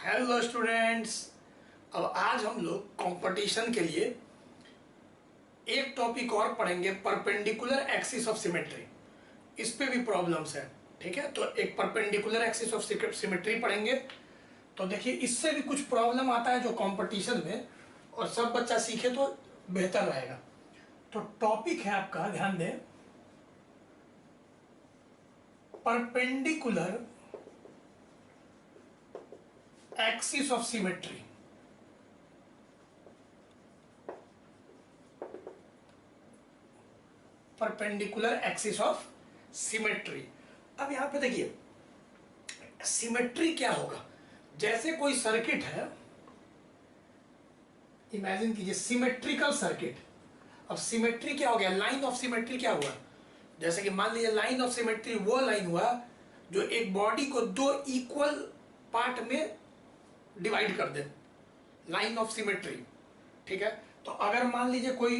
Hello students. अब आज हम लोग कंपटीशन के लिए एक टॉपिक और पढ़ेंगे, परपेंडिकुलर एक्सिस ऑफ सिमेट्री। इस पे भी प्रॉब्लम्स है, ठीक है। तो एक परपेंडिकुलर एक्सिस ऑफ सिमेट्री पढ़ेंगे। तो देखिए, इससे भी कुछ प्रॉब्लम आता है जो कंपटीशन में, और सब बच्चा सीखे तो बेहतर रहेगा। तो टॉपिक है आपका, ध्यान दें, perpendicular axis of symmetry. Perpendicular axis of symmetry. अब यहां पे देखिए, सिमेट्री क्या होगा। जैसे कोई सर्किट है, इमेजिन कीजिए सिमेट्रिकल सर्किट। अब सिमेट्री क्या हो गया, लाइन ऑफ सिमेट्री क्या हुआ। जैसे कि मान लीजिए लाइन ऑफ सिमेट्री वो लाइन हुआ जो एक बॉडी को दो इक्वल पार्ट में डिवाइड कर दे, लाइन ऑफ सिमेट्री, ठीक है। तो अगर मान लीजिए कोई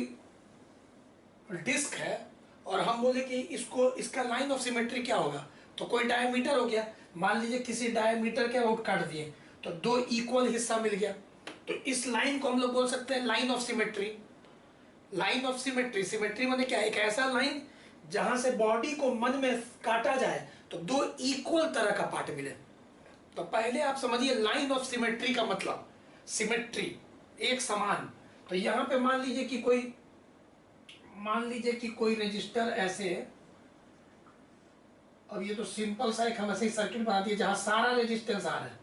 डिस्क है और हम बोले कि इसका लाइन ऑफ सिमेट्री क्या होगा, तो कोई डायमीटर हो गया। मान लीजिए किसी डायमीटर के आउट काट दिए तो दो इक्वल हिस्सा मिल गया, तो इस लाइन को हम लोग बोल सकते हैं line of symmetry. Line of symmetry, symmetry माने क्या, एक ऐसा लाइन जहां से बॉडी को मन में काटा जाए तो दो इक्वल तरह का पार्ट मिले। तो पहले आप समझिए लाइन ऑफ सिमेट्री का मतलब, सिमेट्री एक समान। तो यहां पे मान लीजिए कि कोई रजिस्टर ऐसे, अब ये तो सिंपल सा एक हम ऐसे ही सर्किट बना दिए जहां सारा रेजिस्टेंस आ रहा है,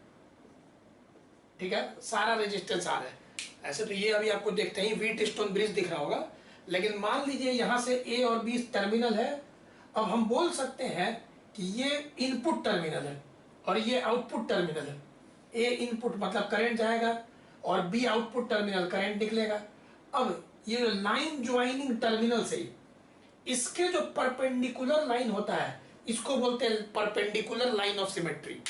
ठीक है, सारा रेजिस्टेंस आ रहा है। ऐसे तो ये अभी आपको देखते ही व्हीट स्टोन ब्रिज दिख रहा होगा, लेकिन मान लीजिए यहां से ए और बी टर्मिनल है। अब हम बोल सकते हैं कि ये इनपुट टर्मिनल है और ये आउटपुट टर्मिनल है। ए इनपुट मतलब करंट जाएगा और बी आउटपुट टर्मिनल, करंट निकलेगा। अब ये जो लाइन ज्वाइनिंग टर्मिनल से इसके जो परपेंडिकुलर लाइन होता है, इसको बोलते हैं परपेंडिकुलर लाइन ऑफ सिमेट्री,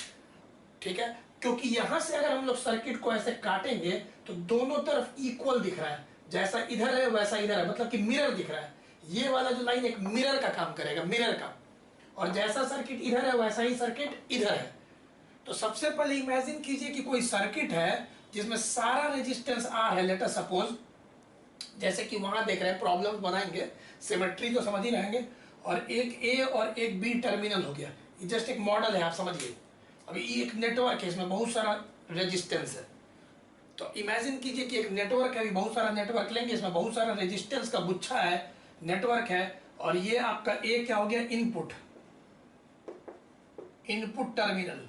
ठीक है। क्योंकि यहां से अगर हम लोग सर्किट को ऐसे काटेंगे तो दोनों तरफ इक्वल दिख रहा है, जैसा इधर है वैसा इधर है, मतलब कि मिरर दिख रहा है। ये वाला जो लाइन एक मिरर का काम करेगा, मिरर का। और जैसा सर्किट इधर है वैसा ही सर्किट इधर है। तो सबसे पहले इमेजिन कीजिए कि कोई सर्किट है जिसमें सारा रेजिस्टेंस आर है, लेट अस सपोज। जैसे कि वहां देख रहे हैं, प्रॉब्लम बनाएंगे, सिमेट्री तो समझ ही रहेंगे। और एक ए और एक बी टर्मिनल हो गया, जस्ट एक मॉडल है, आप समझिए। अभी एक नेटवर्क है, इसमें बहुत सारा रेजिस्टेंस है। तो इमेजिन कीजिए कि एक नेटवर्क है, अभी बहुत सारा नेटवर्क लेंगे, इसमें बहुत सारा रेजिस्टेंस का गुच्छा है, नेटवर्क है। और ये आपका ए क्या हो गया, इनपुट, इनपुट टर्मिनल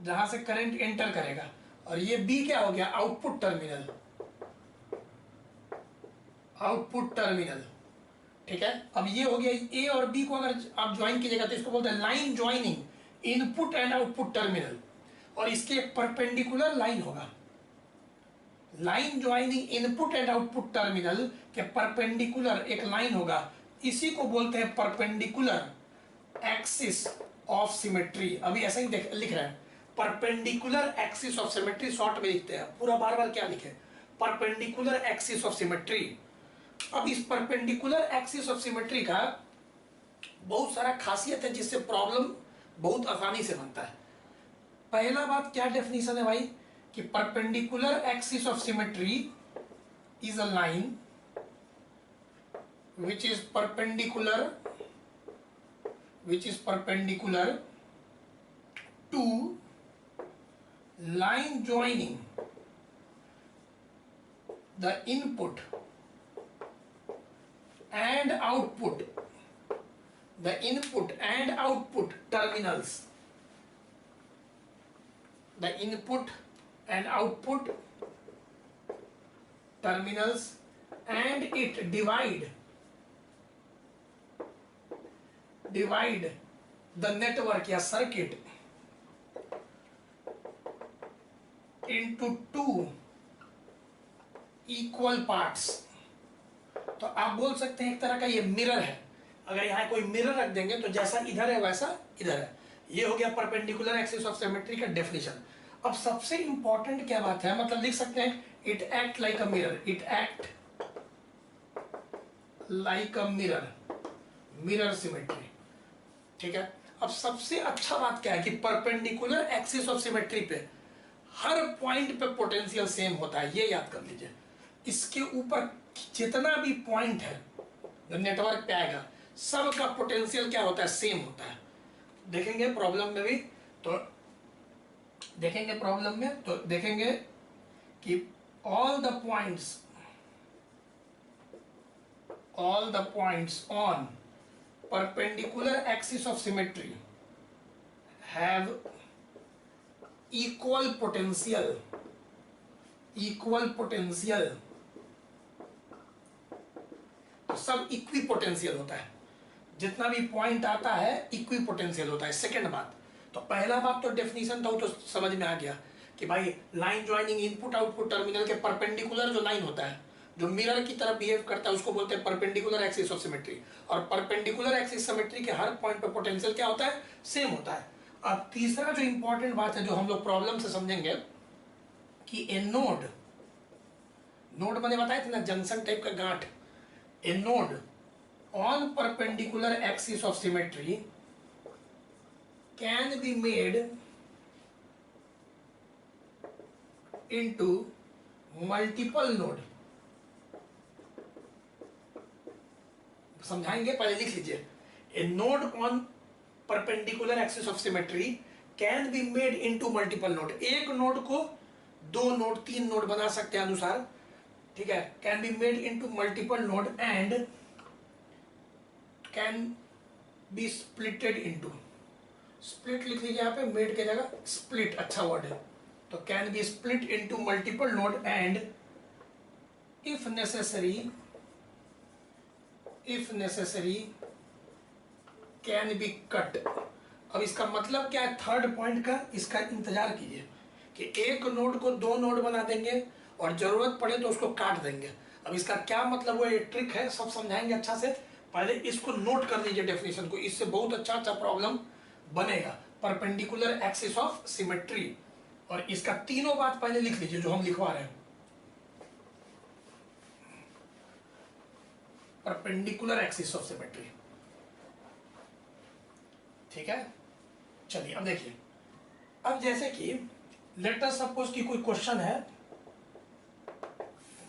जहां से करंट एंटर करेगा। और ये बी क्या हो गया, आउटपुट टर्मिनल, आउटपुट टर्मिनल, ठीक है। अब ये हो गया ए और बी को अगर आप ज्वाइन कीजिएगा तो इसको बोलते हैं line joining input and output terminal. और इसके एक परपेंडिकुलर लाइन होगा, line joining input and output terminal के परपेंडिकुलर एक लाइन होगा। इसी को बोलते हैं परपेंडिकुलर एक्सिस ऑफ सिमेट्री। अभी ऐसा ही लिख रहे हैं, perpendicular axis of symmetry, short में लिखते हैं, पूरा बार बार क्या लिखे, परपेंडिकुलर एक्सिस ऑफ सिमेट्री। अब इस परपेंडिकुलर एक्सिस ऑफ सिमेट्री का बहुत सारा खासियत है जिससे प्रॉब्लम बहुत आसानी से बनता है। पहला बात क्या डेफिनेशन है भाई, कि perpendicular axis of symmetry is a line which is perpendicular to line joining the input and output, the input and output terminals, the input and output terminals, and it divide the network या circuit into two equal parts। तो आप बोल सकते हैं एक तरह का ये मिरर है। अगर यहाँ कोई मिरर रख देंगे तो जैसा इधर है वैसा इधर है। ये हो गया परपेंडिकुलर एक्सिस ऑफ सिमेट्री का डेफिनेशन। अब सबसे इंपॉर्टेंट क्या बात है, मतलब लिख सकते हैं it act like a mirror, it act like a mirror, mirror symmetry, ठीक है। अब सबसे अच्छा बात क्या है कि परपेंडिकुलर एक्सिस ऑफ सिमेट्री पे हर पॉइंट पे पोटेंशियल सेम होता है, ये याद कर लीजिए। इसके ऊपर जितना भी पॉइंट है जो नेटवर्क पे आएगा सबका पोटेंशियल क्या होता है, सेम होता है। देखेंगे प्रॉब्लम में भी, तो देखेंगे प्रॉब्लम में तो देखेंगे कि all the points on perpendicular axis of symmetry have equal potential तो सब इक्वी पोटेंशियल होता है, जितना भी पॉइंट आता है इक्वी पोटेंशियल होता है। सेकंड बात, तो पहला बात तो डेफिनेशन था वो तो समझ में आ गया कि भाई line joining input output terminal के परपेंडिकुलर जो लाइन होता है जो मिरर की तरह बिहेव करता है उसको बोलते हैं परपेंडिकुलर एक्सिस ऑफ सिमेट्री। और परपेंडिकुलर एक्सिस सिमेट्री के हर पॉइंट पे पोटेंशियल क्या होता है, सेम होता है। अब तीसरा जो इंपॉर्टेंट बात है जो हम लोग प्रॉब्लम से समझेंगे कि ए नोड मैंने बताया था ना, जंक्शन टाइप का गांठ। ए node on perpendicular axis of symmetry can be made into multiple node। समझाएंगे, पहले लिख लीजिए। A node on perpendicular axis of symmetry can be made into multiple node. एक नोड को 2 नोड 3 नोड बना सकते हैं अनुसार, ठीक है। Can be made into multiple node and can be splitted into, split लिख लीजिए यहाँ पे, मेड के जगह स्प्लिट अच्छा वर्ड है। तो can be split into multiple node and if necessary can be cut. अब इसका मतलब क्या है, थर्ड पॉइंट का इसका इंतजार कीजिए कि एक नोड को 2 नोड बना देंगे और जरूरत पड़े तो उसको काट देंगे। अब इसका क्या मतलब वो, ये ट्रिक है, सब समझाएंगे अच्छा से। पहले इसको नोट कर लीजिए डेफिनेशन को, इससे बहुत अच्छा प्रॉब्लम बनेगा। परपेंडिकुलर एक्सिस ऑफ सिमेट्री, और इसका तीनों बात पहले लिख लीजिए जो हम लिखवा रहे हैं। परपेंडिकुलर एक्सिस ऑफ सिमेट्री, ठीक है। चलिए अब देखिए, अब जैसे कि लेट अस सपोज कि कोई क्वेश्चन है,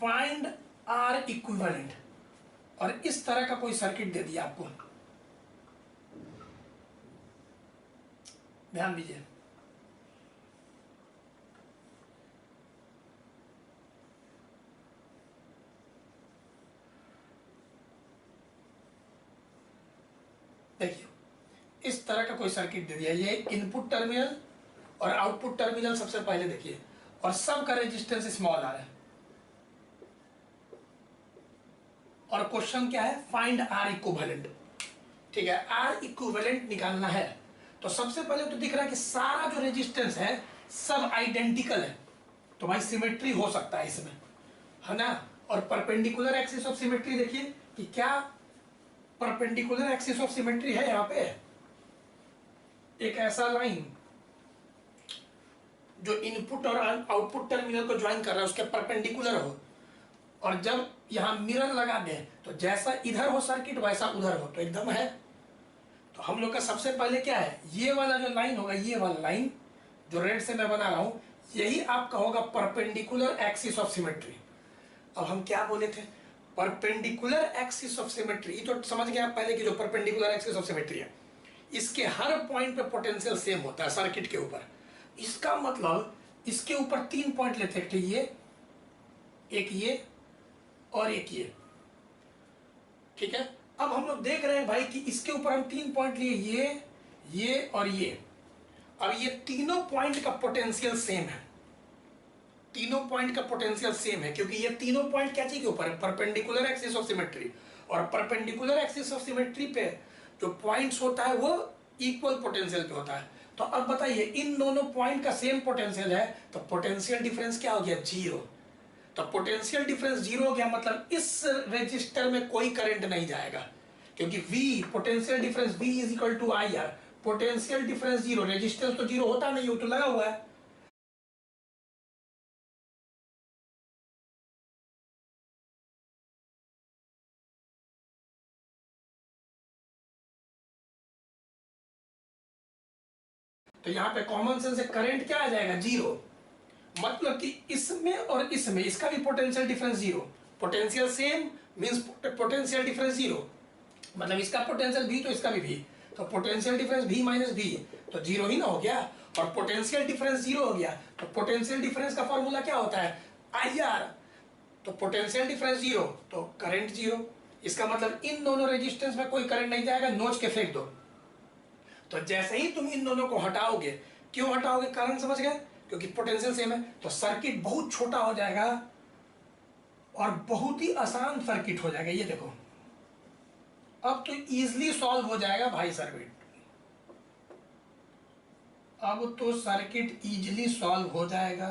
फाइंड आर इक्विवेलेंट, और इस तरह का कोई सर्किट दे दिया आपको, ध्यान दीजिए। देखिए इस तरह का कोई सर्किट दे दिया, ये इनपुट टर्मिनल और आउटपुट टर्मिनल सबसे पहले देखिए, और सब का रेजिस्टेंस स्मॉल आर है। और क्वेश्चन क्या है, फाइंड आर इक्विवेलेंट, ठीक है। आर इक्विवेलेंट निकालना है, तो सबसे पहले तो दिख रहा है कि सारा जो रेजिस्टेंस है सब आइडेंटिकल है, तो भाई सिमेट्री हो सकता है इसमें, है ना। और परपेंडिकुलर एक्सिस ऑफ सिमेट्री देखिए कि क्या परपेंडिकुलर एक्सिस ऑफ सिमेट्री है, यहाँ पे एक ऐसा लाइन जो इनपुट और आउटपुट टर्मिनल को ज्वाइन कर रहा है उसके परपेंडिकुलर हो, और जब यहां मिरर लगा दें तो जैसा इधर हो सर्किट वैसा उधर हो, तो एकदम है। तो हम लोग का सबसे पहले क्या है, ये वाला जो लाइन होगा, ये वाला लाइन जो रेड से मैं बना रहा हूं, यही आपका होगा परपेंडिकुलर एक्सिस ऑफ सिमेट्री। अब हम क्या बोले थे, परपेंडिकुलर एक्सिस ऑफ सिमेट्री, तो समझ गए आप पहले कि जो परपेंडिकुलर एक्सिस ऑफ सिमेट्री है इसके हर पॉइंट पे पोटेंशियल सेम होता है सर्किट के ऊपर। इसका मतलब इसके ऊपर 3 पॉइंट लेते हैं, ये एक, ये और एक ये, ठीक है। अब हम लोग देख रहे हैं भाई कि इसके ऊपर हम 3 पॉइंट लिए, ये और ये। अब ये तीनों पॉइंट का पोटेंशियल सेम है, तीनों पॉइंट का पोटेंशियल सेम है, क्योंकि ये तीनों पॉइंट क्या चीज के ऊपर है, परपेंडिकुलर एक्सिस ऑफ सिमेट्री। और परपेंडिकुलर एक्सिस ऑफ सिमेट्री पे जो पॉइंट्स होता है वो इक्वल पोटेंशियल पे होता है। तो अब बताइए इन दोनों पॉइंट का सेम पोटेंशियल है, तो पोटेंशियल डिफरेंस क्या हो गया, 0। तो पोटेंशियल डिफरेंस 0 हो गया, मतलब इस रेजिस्टर में कोई करंट नहीं जाएगा, क्योंकि V potential difference V is equal to IR। Potential difference 0, resistance तो 0 होता नहीं, वो तो लगा हुआ है। तो यहाँ पे कॉमन सेंस से करंट क्या आ जाएगा, जीरो। मतलब कि इसमें और इसमें इसका भी potential difference zero. Potential same means potential difference zero, मतलब इसका पोटेंशियल भी तो इसका भी भी, तो पोटेंशियल डिफरेंस भी माइनस भी तो जीरो ही ना हो गया। और पोटेंशियल डिफरेंस जीरो हो गया तो पोटेंशियल डिफरेंस का फॉर्मूला क्या होता है, आई आर। तो पोटेंशियल डिफरेंस जीरो तो करंट जीरो। इसका मतलब इन दोनों रेजिस्टेंस में कोई करंट नहीं जाएगा, नोच के फेंक दो। तो जैसे ही तुम इन दोनों को हटाओगे, क्यों हटाओगे, कारण समझ गए, क्योंकि पोटेंशियल सेम है, तो सर्किट बहुत छोटा हो जाएगा और बहुत ही आसान सर्किट हो जाएगा। ये देखो अब तो इजीली सॉल्व हो जाएगा भाई सर्किट, अब तो सर्किट इजीली सॉल्व हो जाएगा।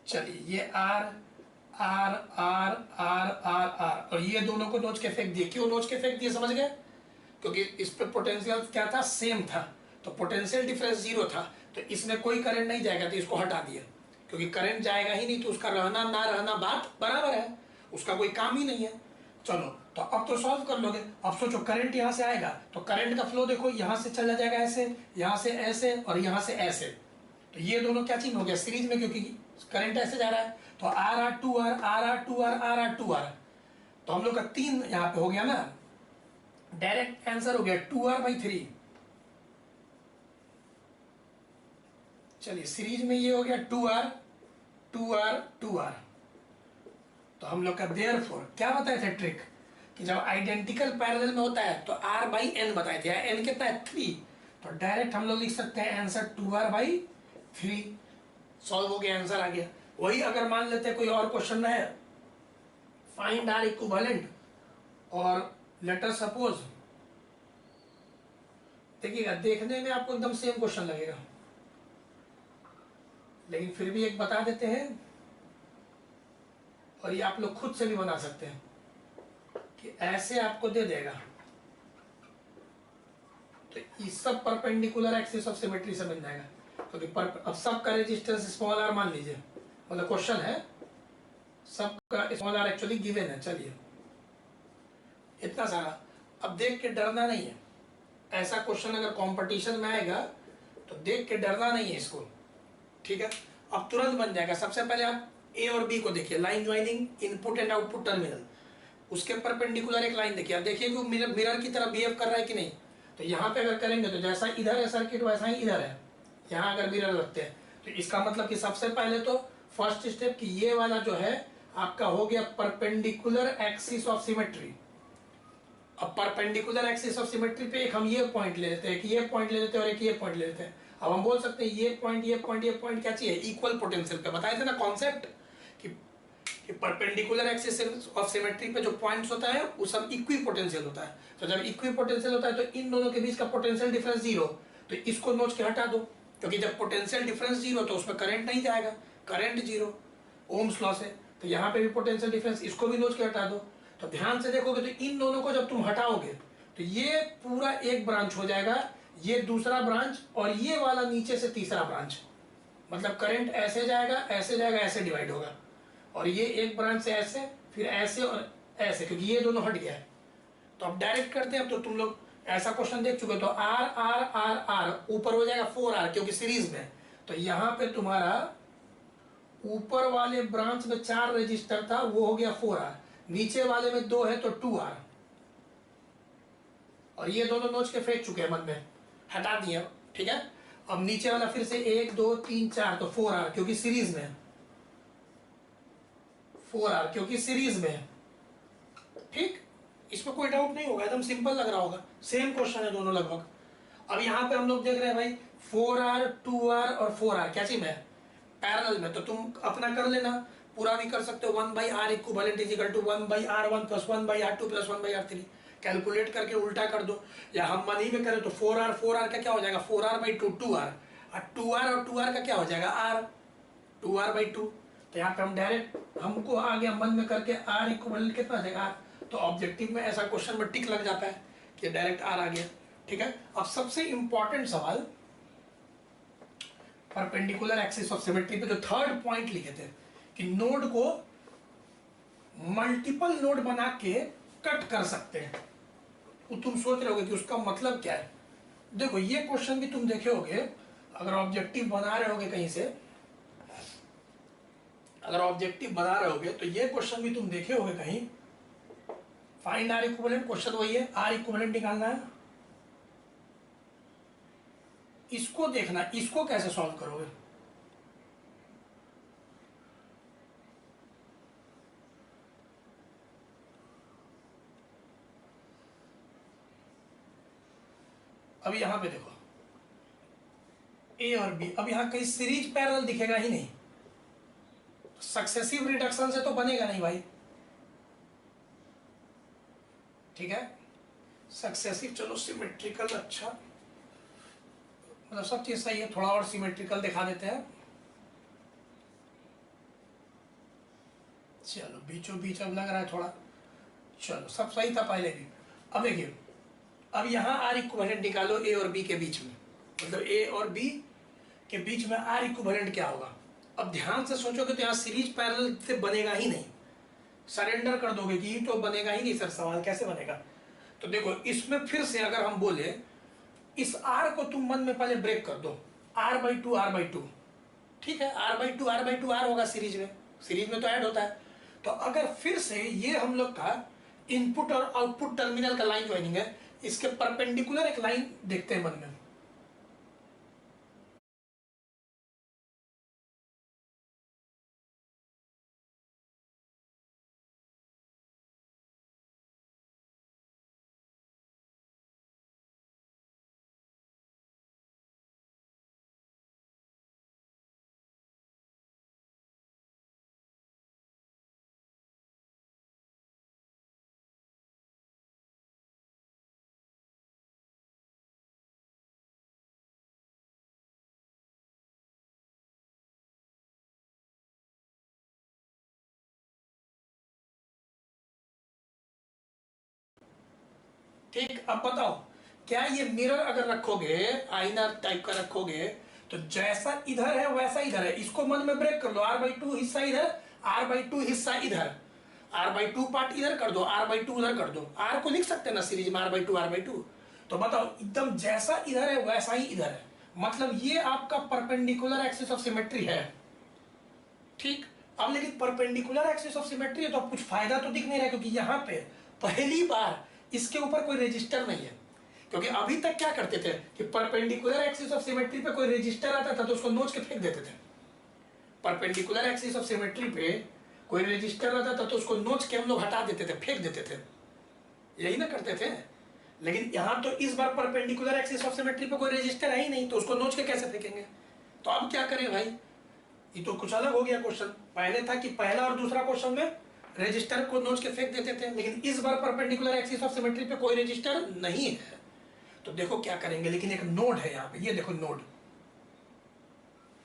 चलिए ये R R R R R R और ये दोनों को नोच के फेंक दिए। क्यों नोच के फेंक दिए, समझ गए, क्योंकि इस पे पोटेंशियल क्या था, सेम था, तो पोटेंशियल डिफरेंस जीरो था, तो इसमें कोई करंट नहीं जाएगा, तो इसको हटा दिया। क्योंकि करंट जाएगा ही नहीं तो उसका रहना ना रहना बात बराबर है, उसका कोई काम ही नहीं है। चलो तो अब तो सॉल्व कर लोगे। अब सोचो करंट यहाँ से आएगा तो करंट का फ्लो देखो, यहाँ से चला जाएगा ऐसे, यहाँ से ऐसे और यहाँ से ऐसे, तो ये दोनों क्या चीज हो गया, सीरीज में, क्योंकि करंट ऐसे जा रहा है। तो R R two R R R two R R R two R, तो हम लोग का तीन यहाँ पे हो गया ना, डायरेक्ट आंसर हो गया 2r/3। चलिए सीरीज में ये हो गया 2r 2r 2r। तो हम लोग का देयरफॉर क्या बताए थे ट्रिक, कि जब आइडेंटिकल पैरेलल में होता है तो r/n बताए थे, n कितना है 3, तो डायरेक्ट हम लोग लिख सकते हैं आंसर 2r/3। सॉल्व हो गया, आंसर आ गया। वही अगर मान लेते हैं कोई और क्वेश्चन है, फाइंड r इक्विवेलेंट, और लेट अस सपोज, देखिएगा देखने में आपको एकदम सेम क्वेश्चन लगेगा, लेकिन फिर भी एक बता देते हैं, और ये आप लोग खुद से भी बना सकते हैं, कि ऐसे आपको दे देगा, तो इस सब परपेंडिकुलर एक्सिस ऑफ सिमेट्री से बन जाएगा, क्योंकि अब सबका रेजिस्टेंस स्मॉल आर मान लीजिए, मतलब क्वेश्चन है सबका स्मॉल आर एक्चुअली गिवन है। चलिए इतना सारा, अब देख के डरना नहीं है, ऐसा क्वेश्चन अगर कंपटीशन में आएगा तो देख के डरना नहीं है इसको, ठीक है। अब तुरंत बन जाएगा। सबसे पहले आप ए और बी को देखिए, line joining input and output terminal, उसके परपेंडिकुलर एक लाइन देखिए, अब देखिए कि मिरर की तरह बिहेव कर रहा है कि नहीं। तो यहाँ पे अगर करेंगे तो जैसा इधर है सर्किट वैसा ही इधर है, यहाँ अगर मिरर रखते हैं तो इसका मतलब कि सबसे पहले तो फर्स्ट स्टेप कि ये वाला जो है आपका हो गया परपेंडिकुलर एक्सिस ऑफ सिमेट्री। अब परपेंडिकुलर एक्सिस ऑफ सिमेट्री पे एक हम ये पॉइंट ले लेते हैं, एक ये पॉइंट ले लेते हैं और एक ये पॉइंट ले लेते हैं। अब हम बोल सकते हैं ये पॉइंट ये पॉइंट ये पॉइंट क्या चाहिए, इक्वल पोटेंशियल पे। बताए थे ना कॉन्सेप्ट कि परपेंडिकुलर एक्सिस ऑफ सिमेट्री पे जो पॉइंट्स होता है वो सब इक्वी पोटेंशियल होता है। तो जब इक्वी पोटेंशियल होता है तो इन दोनों के बीच का पोटेंशियल डिफरेंस जीरो, तो इसको नोच के हटा दो, क्योंकि जब पोटेंशियल डिफरेंस जीरो तो उसमें करंट नहीं जाएगा, करंट जीरो ओम्स लॉ से। तो यहाँ पे भी पोटेंशियल डिफरेंस, इसको भी नोच के हटा दो। तो ध्यान से देखोगे तो इन दोनों को जब तुम हटाओगे तो ये पूरा एक ब्रांच हो जाएगा, ये दूसरा ब्रांच, और ये वाला नीचे से तीसरा ब्रांच। मतलब करंट ऐसे जाएगा ऐसे जाएगा ऐसे डिवाइड होगा, और ये एक ब्रांच से ऐसे फिर ऐसे और ऐसे, क्योंकि ये दोनों हट गया है। तो अब डायरेक्ट करते हैं। अब तो तुम लोग ऐसा क्वेश्चन देख चुके हो, तो आर आर आर आर ऊपर हो जाएगा 4r क्योंकि सीरीज में। तो यहाँ पे तुम्हारा ऊपर वाले ब्रांच में 4 रजिस्टर था, वो हो गया 4r, नीचे वाले में 2 है तो 2r, और ये दोनों नोच के फेंक चुके हैं, मन में हटा दिए, ठीक है। अब नीचे वाला फिर से 1 2 3 4 तो 4r क्योंकि सीरीज में, 4r क्योंकि सीरीज में है, ठीक। इसमें कोई डाउट नहीं होगा, एकदम सिंपल लग रहा होगा, सेम क्वेश्चन है दोनों लगभग। अब यहाँ पे हम लोग देख रहे हैं भाई 4r 2r और 4r क्या चीज है, पैरेलल में। तो तुम अपना कर लेना, पूरा भी कर सकते हो, 1/r equivalent is equal to 1/r1 plus 1/r2 plus 1/r3, calculate करके उल्टा कर दो, या हम मन ही में करें तो 4r का क्या हो जाएगा 4r/2 2r, और 2r और 2r का क्या हो जाएगा r 2r/2। तो यहाँ पे हम डायरेक्ट हमको आ गया मन में करके r इक्विवेलेंट कितना आ जाएगा r। तो ऑब्जेक्टिव में ऐसा क्वेश्चन में टिक लग जाता है कि डायरेक्ट r आ गया, ठीक है। अब सबसे इंपॉर्टेंट सवाल, परपेंडिकुलर एक्सिस ऑफ सिमेट्री पे जो थर्ड पॉइंट लिखे थे कि नोड को मल्टीपल नोड बना के कट कर सकते हैं, वो तुम सोच रहे होगे कि उसका मतलब क्या है। देखो ये क्वेश्चन भी तुम देखे होगे, अगर ऑब्जेक्टिव बना रहे होगे कहीं से, अगर ऑब्जेक्टिव बना रहे होगे तो ये क्वेश्चन भी तुम देखे होगे कहीं। फाइंड आर इक्विवेलेंट, क्वेश्चन वही है, आर इक्विवेलेंट निकालना है। इसको देखना, इसको कैसे सॉल्व करोगे। अब यहां पे देखो ए और बी, अब यहां कहीं सीरीज पैरेलल दिखेगा ही नहीं, सक्सेसिव रिडक्शन से तो बनेगा नहीं भाई, ठीक है। सक्सेसिव, चलो सिमेट्रिकल, अच्छा मतलब सब चीज सही है, थोड़ा और सिमेट्रिकल दिखा देते हैं। चलो बीचों बीच अब लग रहा है थोड़ा, चलो सब सही था पहले भी। अब देखिए, अब यहाँ आर इक्विवेलेंट निकालो ए और बी के बीच में, मतलब ए और बी के बीच में आर इक्विवेलेंट क्या होगा। अब ध्यान से सोचोगे तो यहाँ सीरीज पैरेलल से बनेगा ही नहीं, सरेंडर कर दोगे कि तो बनेगा ही नहीं सर, सवाल कैसे बनेगा। तो देखो इसमें फिर से अगर हम बोले, इस आर को तुम मन में पहले ब्रेक कर दो, R by two R by two, ठीक है, R by two R by two R होगा सीरीज में, सीरीज में तो ऐड होता है। तो अगर फिर से ये हम लोग का इनपुट और आउटपुट टर्मिनल का लाइन ज्वाइनिंग है, इसके परपेंडिकुलर एक लाइन देखते हैं मन में। ठीक, अब बताओ क्या ये मिरर अगर रखोगे, आईना टाइप का रखोगे, तो जैसा इधर है वैसा इधर है, इसको मन में ब्रेक कर दो, आर बाई टू हिस्सा इधर, आर बाई टू हिस्सा इधर, आर बाई टू पार्ट इधर कर दो, आर बाई टू उधर कर दो, आर को लिख सकते हैं ना सीरीज में R by two R by two. तो बताओ एकदम जैसा इधर है वैसा ही इधर है, मतलब ये आपका परपेंडिकुलर एक्सिस ऑफ सिमेट्री है, ठीक। अब लेकिन परपेंडिकुलर एक्सिस ऑफ सिमेट्री है तो अब कुछ फायदा तो दिख नहीं रहा, क्योंकि यहाँ पे पहली बार इसके ऊपर कोई रजिस्टर नहीं है। क्योंकि अभी तक क्या करते थे कि परपेंडिकुलर एक्सिस ऑफ सिमेट्री पे कोई रजिस्टर आता था तो उसको नोच के फेंक देते थे, परपेंडिकुलर एक्सिस ऑफ सिमेट्री पे कोई रजिस्टर आता था तो उसको नोच के हम लोग हटा देते थे, फेंक देते थे, यही ना करते थे। लेकिन यहाँ तो इस बार परपेंडिकुलर एक्सिस ऑफ सिमेट्री पे कोई रजिस्टर है ही नहीं, तो उसको नोच के कैसे फेंकेंगे। तो अब क्या करें भाई, ये तो कुछ अलग हो गया क्वेश्चन। पहले था कि पहला और दूसरा क्वेश्चन में रजिस्टर को नोच के फेंक देते थे, लेकिन इस बार परपेंडिकुलर एक्सिस ऑफ सिमेट्री पे कोई रजिस्टर नहीं है। तो देखो क्या करेंगे, लेकिन एक नोड है यहाँ पे, ये देखो नोड,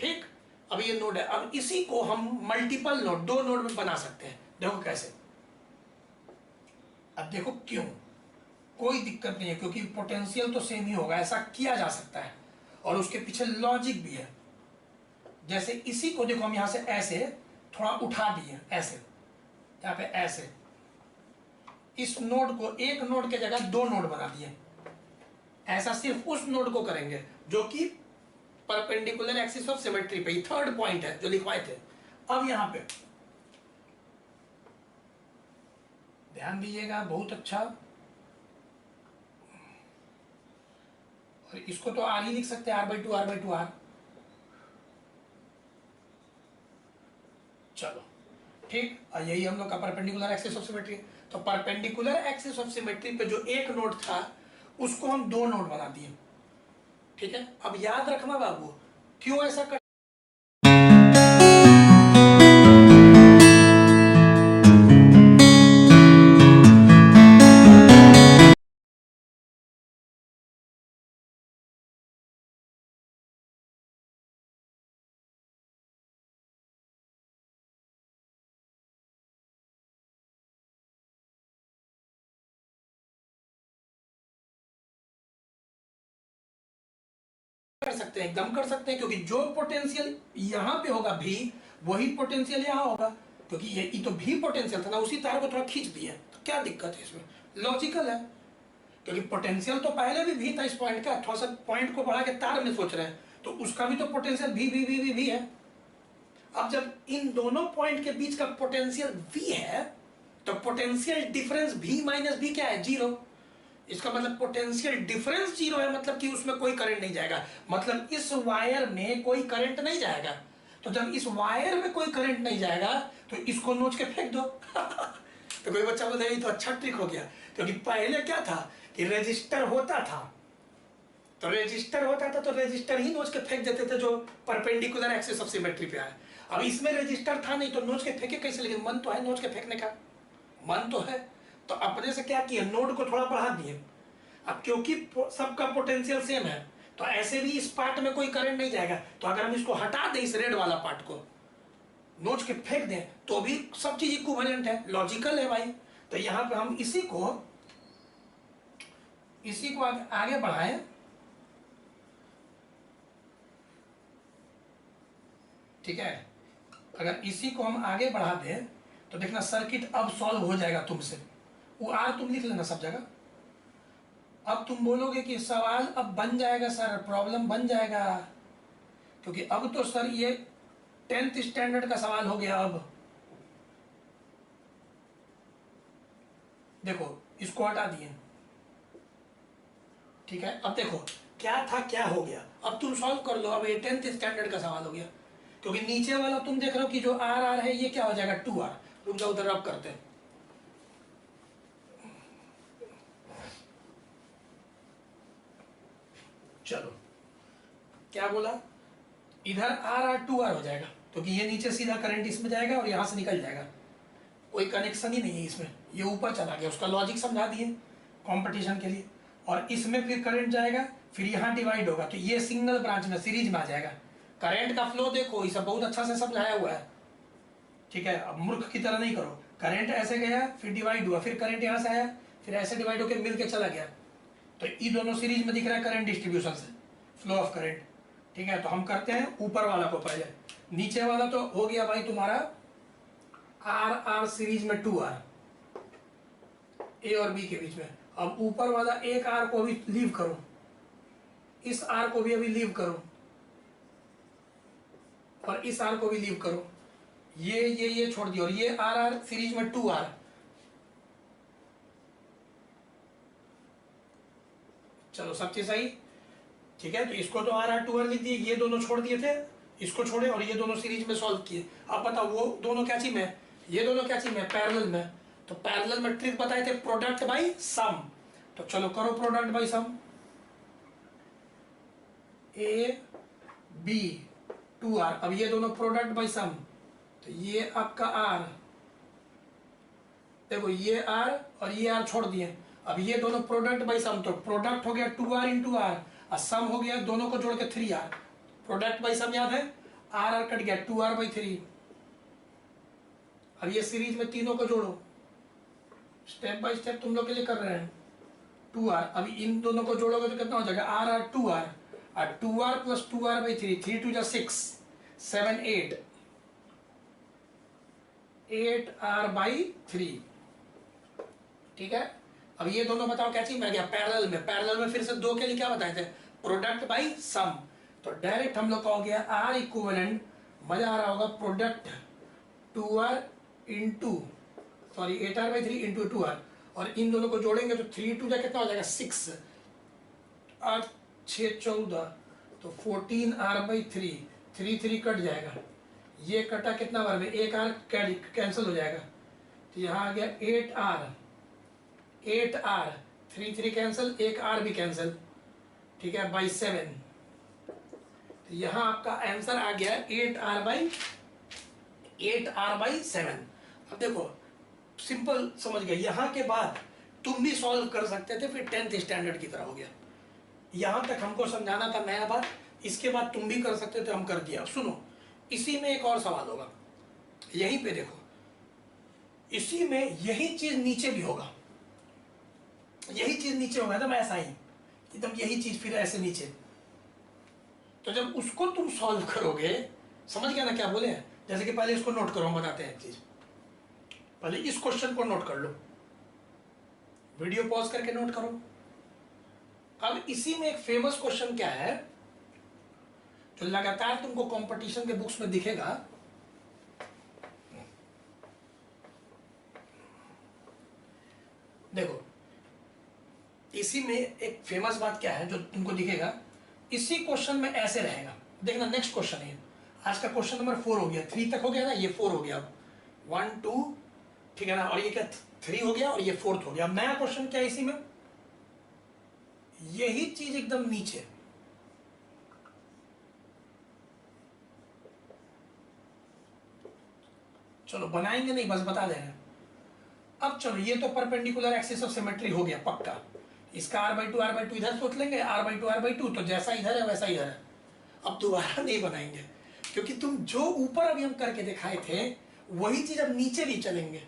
ठीक। अब ये नोड है, अब इसी को हम मल्टीपल नोड, दो नोड में बना सकते हैं। देखो कैसे, अब देखो क्यों, कोई दिक्कत नहीं है, क्योंकि पोटेंशियल तो सेम ही होगा, ऐसा किया जा सकता है और उसके पीछे लॉजिक भी है। जैसे इसी को देखो हम यहां से ऐसे थोड़ा उठा दिए, ऐसे यहाँ पे ऐसे, इस नोड को एक नोड के जगह दो नोड बना दिए, ऐसा सिर्फ उस नोड को करेंगे जो कि परपेंडिकुलर एक्सिस ऑफ सिमेट्री पे, थर्ड पॉइंट है जो लिखवाए थे। अब यहां पे ध्यान दीजिएगा बहुत अच्छा, और इसको तो आर ही लिख सकते हैं, R by two R by two R. चलो ठीक, यही हम लोग का परपेंडिकुलर एक्सिस ऑफ सिमेट्री। तो परपेंडिकुलर एक्सिस ऑफ सिमेट्री पे जो एक नोड था उसको हम दो नोड बना दिए, ठीक है। अब याद रखना बाबू, क्यों ऐसा कर सकते हैं, एकदम कर सकते हैं, क्योंकि जो पोटेंशियल यहाँ पे होगा भी, वही पोटेंशियल यहाँ होगा, क्योंकि ये तो भी पोटेंशियल था ना, उसी तार को थोड़ा खींच दिया, तो क्या दिक्कत है इसमें, लॉजिकल है। क्योंकि पोटेंशियल तो पहले भी था इस पॉइंट का, थोड़ा सा पॉइंट को बढ़ा के तार में सोच रहे हैं, तो उसका भी तो पोटेंशियल भी है। अब जब इन दोनों पॉइंट के बीच का पोटेंशियल v है, तो potential difference v minus v क्या है, 0। इसका मतलब पोटेंशियल डिफरेंस 0 है, मतलब कि उसमें कोई करंट नहीं जाएगा, मतलब इस वायर में कोई करंट नहीं जाएगा। तो जब इस वायर में कोई करंट नहीं जाएगा तो इसको नोच के फेंक दो। तो कोई बच्चा बोले तो अच्छा ट्रिक हो गया, क्योंकि पहले क्या था कि रेजिस्टर होता था, तो रेजिस्टर ही नोच के फेंक देते थे जो परपेंडिकुलर एक्सिस ऑफ सिमेट्री पे आए। अब इसमें रेजिस्टर था नहीं तो नोच के फेंके कैसे, लेकिन मन तो है नोच के फेंकने का, मन तो है। तो अपने से क्या किया, नोड को थोड़ा बढ़ा दिए। अब क्योंकि सबका पोटेंशियल सेम है, तो ऐसे भी इस पार्ट में कोई करंट नहीं जाएगा, तो अगर हम इसको हटा दें, इस रेड वाला पार्ट को नोच के फेंक दें, तो भी सब चीज इक्विवेलेंट है, लॉजिकल है भाई। तो यहां पे हम इसी को आगे बढ़ाएं, ठीक है। अगर इसी को हम आगे बढ़ा दें तो देखना सर्किट अब सॉल्व हो जाएगा तुमसे। वो आर तुम लिख लेना सब जगह। अब तुम बोलोगे कि सवाल अब बन जाएगा सर, प्रॉब्लम बन जाएगा, क्योंकि अब तो सर ये 10th स्टैंडर्ड का सवाल हो गया। अब देखो इसको हटा दिए, ठीक है। अब देखो क्या था क्या हो गया, अब तुम सॉल्व कर लो। अब ये 10th स्टैंडर्ड का सवाल हो गया, क्योंकि नीचे वाला तुम देख रहे हो कि जो आर आर है ये क्या हो जाएगा 2r। रुक जाओ उधर रब करते हैं। चलो क्या बोला, इधर आर आर 2r हो जाएगा, क्योंकि ये नीचे सीधा करंट इसमें जाएगा और यहां से निकल जाएगा, कोई कनेक्शन ही नहीं है इसमें, ये ऊपर चला गया। उसका लॉजिक समझा दिए कंपटीशन के लिए। और इसमें फिर करंट जाएगा, फिर यहाँ डिवाइड होगा, तो ये सिंगल ब्रांच में सीरीज में आ जाएगा। करंट का फ्लो देखो, ये सब बहुत अच्छा से समझाया हुआ है, ठीक है। अब मूर्ख की तरह नहीं करो। करंट ऐसे गया, फिर डिवाइड हुआ, फिर करंट यहाँ से आया, फिर ऐसे डिवाइड होकर मिल के चला गया, तो ये दोनों सीरीज में दिख रहा है करंट डिस्ट्रीब्यूशन से, फ्लो ऑफ करंट, ठीक है। तो हम करते हैं ऊपर वाला को पहले। नीचे वाला तो हो गया भाई तुम्हारा आर आर सीरीज में 2r ए और बी के बीच में। अब ऊपर वाला एक आर को भी लीव करो, इस आर को भी अभी लीव करो, और इस आर को भी लीव करो, ये छोड़ दिया, और ये आर आर सीरीज में 2r। चलो सब चीज सही, ठीक है। तो इसको तो आर आर 2r लिख दिए, ये दोनों छोड़ दिए थे, इसको छोड़े, और ये दोनों सीरीज में सॉल्व किए। अब बताओ वो दोनों क्या चीज में, ये दोनों क्या चीज में, पैरेलल में। तो पैरेलल में ट्रिक बताए थे प्रोडक्ट बाय सम, तो चलो करो product by sum. A B 2r, अब ये दोनों प्रोडक्ट बाय सम, तो ये आपका r, देखो ये r और ये r छोड़ दिए। अब ये दोनों प्रोडक्ट बाय सम, तो प्रोडक्ट हो गया 2r इंटू r, और सम हो गया दोनों को जोड़ के 3r। प्रोडक्ट बाय सम याद है, आर आर कट गया 2r बाई 3। अब ये सीरीज में तीनों को जोड़ो, स्टेप बाय स्टेप तुम लोग के लिए कर रहे हैं। 2r, अब इन दोनों को जोड़ोगे तो कितना हो जाएगा, आर आर 2r, और 2r plus 2r by 3, 3 2 6, 7 8, 8r by 3, ठीक है। अब ये दोनों बताओ क्या चीज में गया, पैरेलल में। पैरेलल में फिर से दो के लिए क्या बताए थे, प्रोडक्ट बाई सम, तो डायरेक्ट हम लोग का हो गया आर इक्विवेलेंट, मजा आ रहा होगा, product 2r into sorry 8r by 3 into 2r, और इन दोनों को जोड़ेंगे तो 3 2 कितना हो जाएगा 6, 8 6 14, तो 14r बाई 3, 3 3 कट जाएगा, ये कटा कितना बार में, एक r कैंसिल हो जाएगा, तो यहाँ आ गया 8r 8r, 3 3 कैंसिल, एक r भी कैंसिल, ठीक है, बाई 7। तो यहाँ आपका आंसर आ गया 8r बाई 7। अब देखो सिंपल समझ गए, यहाँ के बाद तुम भी सॉल्व कर सकते थे, फिर 10th स्टैंडर्ड की तरह हो गया। यहाँ तक हमको समझाना था नया बात, इसके बाद तुम भी कर सकते थे, हम कर दिया। सुनो, इसी में एक और सवाल होगा, यहीं पे देखो, इसी में यही चीज नीचे भी होगा, यही चीज नीचे होगा एकदम ऐसा ही, एकदम यही चीज फिर ऐसे नीचे। तो जब उसको तुम सॉल्व करोगे, समझ गया ना क्या बोले हैं, जैसे कि पहले इसको नोट करो, हम बताते हैं एक चीज। पहले इस क्वेश्चन को नोट कर लो, वीडियो पॉज करके नोट करो, अब इसी में एक फेमस क्वेश्चन क्या है जो लगातार तुमको कंपटीशन के बुक्स में दिखेगा। देखो इसी में एक फेमस बात क्या है जो तुमको दिखेगा, इसी क्वेश्चन में ऐसे रहेगा। देखना नेक्स्ट क्वेश्चन है, आज का क्वेश्चन नंबर 4 हो गया, 3 तक हो गया ना, ये 4 हो गया, अब 1 2 ठीक है ना, और ये क्या 3 हो गया और ये 4th हो गया। अब नया क्वेश्चन क्या है इसी में, यही चीज एकदम नीचे, चलो बनाएंगे नहीं बस बता दे रहे हैं। अब चलो ये तो परपेंडिकुलर एक्सिस ऑफ सिमेट्री हो गया पक्का, इसका r/2 इधर सोच लेंगे, r/2 तो जैसा इधर है वैसा इधर है। अब दोबारा नहीं बनाएंगे क्योंकि तुम जो ऊपर अभी हम करके दिखाए थे वही चीज अब नीचे भी चलेंगे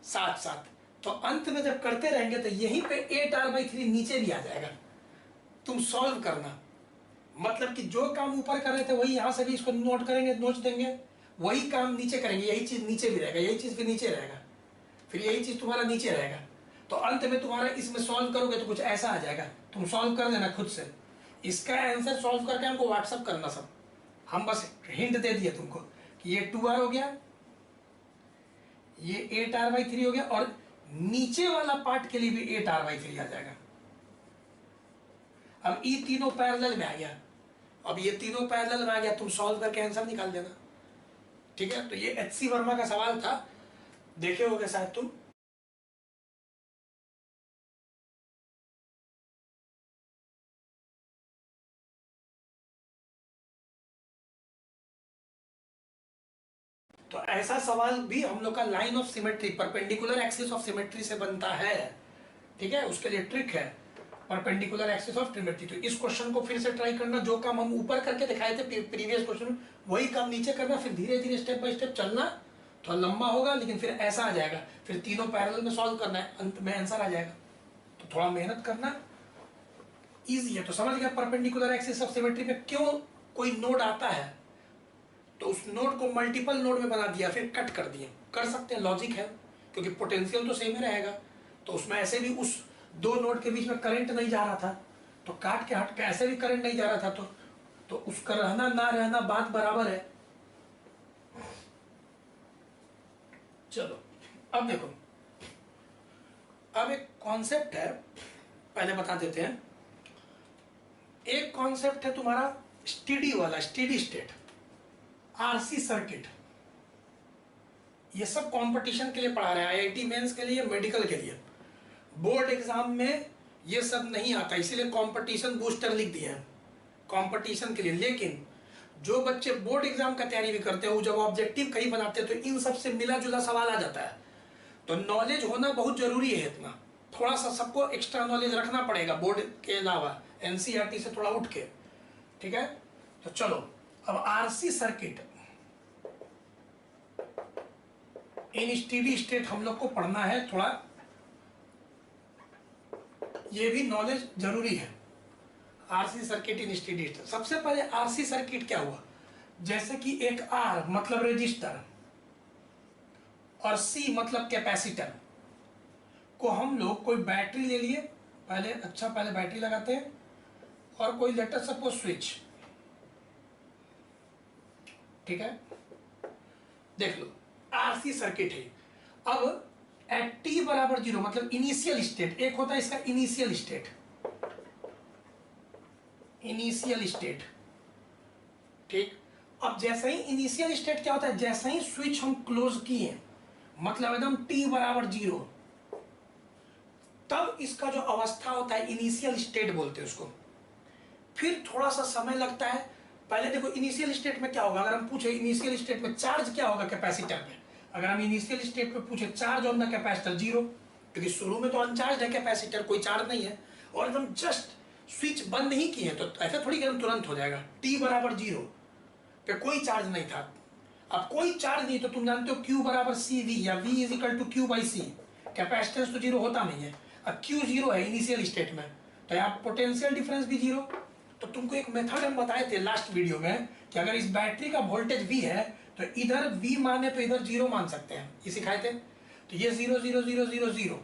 साथ साथ, तो अंत में जब करते रहेंगे तो यहीं पे 8r/3 नीचे भी आ जाएगा। तुम सॉल्व करना, मतलब कि जो काम ऊपर कर रहे थे वही यहां से भी इसको नोट करेंगे, नोच देंगे, वही काम नीचे करेंगे, यही चीज नीचे भी रहेगा, यही चीज फिर नीचे रहेगा, फिर यही चीज तुम्हारा नीचे रहेगा। तो अंत में तुम्हारा इसमें सॉल्व करोगे तो कुछ ऐसा आ जाएगा, तुम सॉल्व कर लेना खुद से। इसका आंसर सॉल्व करके हमको व्हाट्सअप करना सब, हम बस हिंट दे दिए तुमको कि ये 2r हो गया, ये 8r/3 हो गया, और नीचे वाला पार्ट के लिए भी 8r/3 आ जाएगा। अब ये तीनों पैरेलल में आ गया, अब ये तीनों पैरेलल में आ गया, तुम सॉल्व करके आंसर निकाल देना। ठीक है, तो ये एचसी वर्मा का सवाल था, देखे होगे शायद तुम। तो ऐसा सवाल भी हम लोग का line of symmetry, perpendicular axis of symmetry से बनता है। ठीक है, उसके लिए ट्रिक है परपेंडिकुलर एक्सिस ऑफ सिमेट्री। तो इस क्वेश्चन को फिर से ट्राई करना, जो काम हम ऊपर करके दिखाए थे प्रीवियस क्वेश्चन वही काम नीचे करना, फिर धीरे धीरे स्टेप बाय स्टेप चलना। थोड़ा लंबा होगा लेकिन फिर ऐसा आ जाएगा, फिर तीनों पैरेलल में सॉल्व करना है, अंत में आंसर आ जाएगा। तो थोड़ा मेहनत करना, इजी है। तो समझ गया परपेंडिकुलर एक्सिस ऑफ सिमेट्री पे क्यों कोई नोड आता है, तो उस नोड को मल्टीपल नोड में बना दिया, फिर कट कर दिए, कर सकते हैं, लॉजिक है, क्योंकि पोटेंशियल तो सेम ही रहेगा। तो उसमें ऐसे भी उस दो नोड के बीच में करंट नहीं जा रहा था, तो काट के हट के ऐसे भी करंट नहीं जा रहा था, तो उसका रहना ना रहना बात बराबर है। चलो अब देखो, अब एक कॉन्सेप्ट है, पहले बता देते हैं। एक कॉन्सेप्ट है तुम्हारा स्टेडी वाला, स्टेडी स्टेट, आरसी सर्किट। ये सब कंपटीशन के लिए पढ़ा रहे हैं, आईआईटी मेंस के लिए, मेडिकल के लिए। बोर्ड एग्जाम में ये सब नहीं आता, इसीलिए कंपटीशन बूस्टर लिख दिए हैं कंपटीशन के लिए। लेकिन जो बच्चे बोर्ड एग्जाम का तैयारी भी करते हैं, वो जब ऑब्जेक्टिव कहीं बनाते हैं तो इन सब से मिला जुला सवाल आ जाता है। तो नॉलेज होना बहुत जरूरी है, इतना थोड़ा सा सबको एक्स्ट्रा नॉलेज रखना पड़ेगा बोर्ड के अलावा, एनसीईआरटी से थोड़ा उठ के। ठीक है, तो चलो अब RC circuit in steady state हम लोग को पढ़ना है थोड़ा, ये भी नॉलेज जरूरी है। RC circuit in steady state, सबसे पहले आरसी सर्किट क्या हुआ, जैसे कि एक आर मतलब रेजिस्टर और सी मतलब कैपेसिटर को हम लोग कोई बैटरी ले लिए, पहले अच्छा पहले बैटरी लगाते हैं, और कोई लेटर सपोज स्विच। ठीक है, देख लो आरसी सर्किट है। अब एट टी बराबर 0 मतलब इनिशियल स्टेट, एक होता है इसका इनिशियल स्टेट, इनिशियल स्टेट। ठीक, अब जैसे ही इनिशियल स्टेट क्या होता है, जैसे ही स्विच हम क्लोज किए, मतलब एकदम टी बराबर 0, तब इसका जो अवस्था होता है इनिशियल स्टेट बोलते हैं उसको। फिर थोड़ा सा समय लगता है, पहले देखो इनिशियल स्टेट में क्या होगा, अगर हम पूछे इनिशियल स्टेट में चार्ज क्या होगा कैपेसिटर में, अगर हम इनिशियल स्टेट में पूछे चार्ज ऑन द कैपेसिटर 0, क्योंकि शुरू में तो अनचार्ज है कैपेसिटर, कोई चार्ज नहीं है, और एकदम जस्ट स्विच बंद नहीं किए तो ऐसा थोड़ी कि तुरंत हो जाएगा। टी बराबर 0 पे कोई चार्ज नहीं था। अब कोई चार्ज नहीं तो तुम जानते हो Q बराबर सी वी, या V is equal to Q by C, capacitance तो 0 होता नहीं है। अब Q 0 है इनिशियल स्टेट में, तो यहाँ पोटेंशियल डिफरेंस भी 0। तो तुमको एक मेथड हम बताए थे लास्ट वीडियो में कि अगर इस बैटरी का वोल्टेज V है तो इधर V माने तो इधर 0 मान सकते हैं, ये सिखाए थे। तो ये 0 0 0 0 0,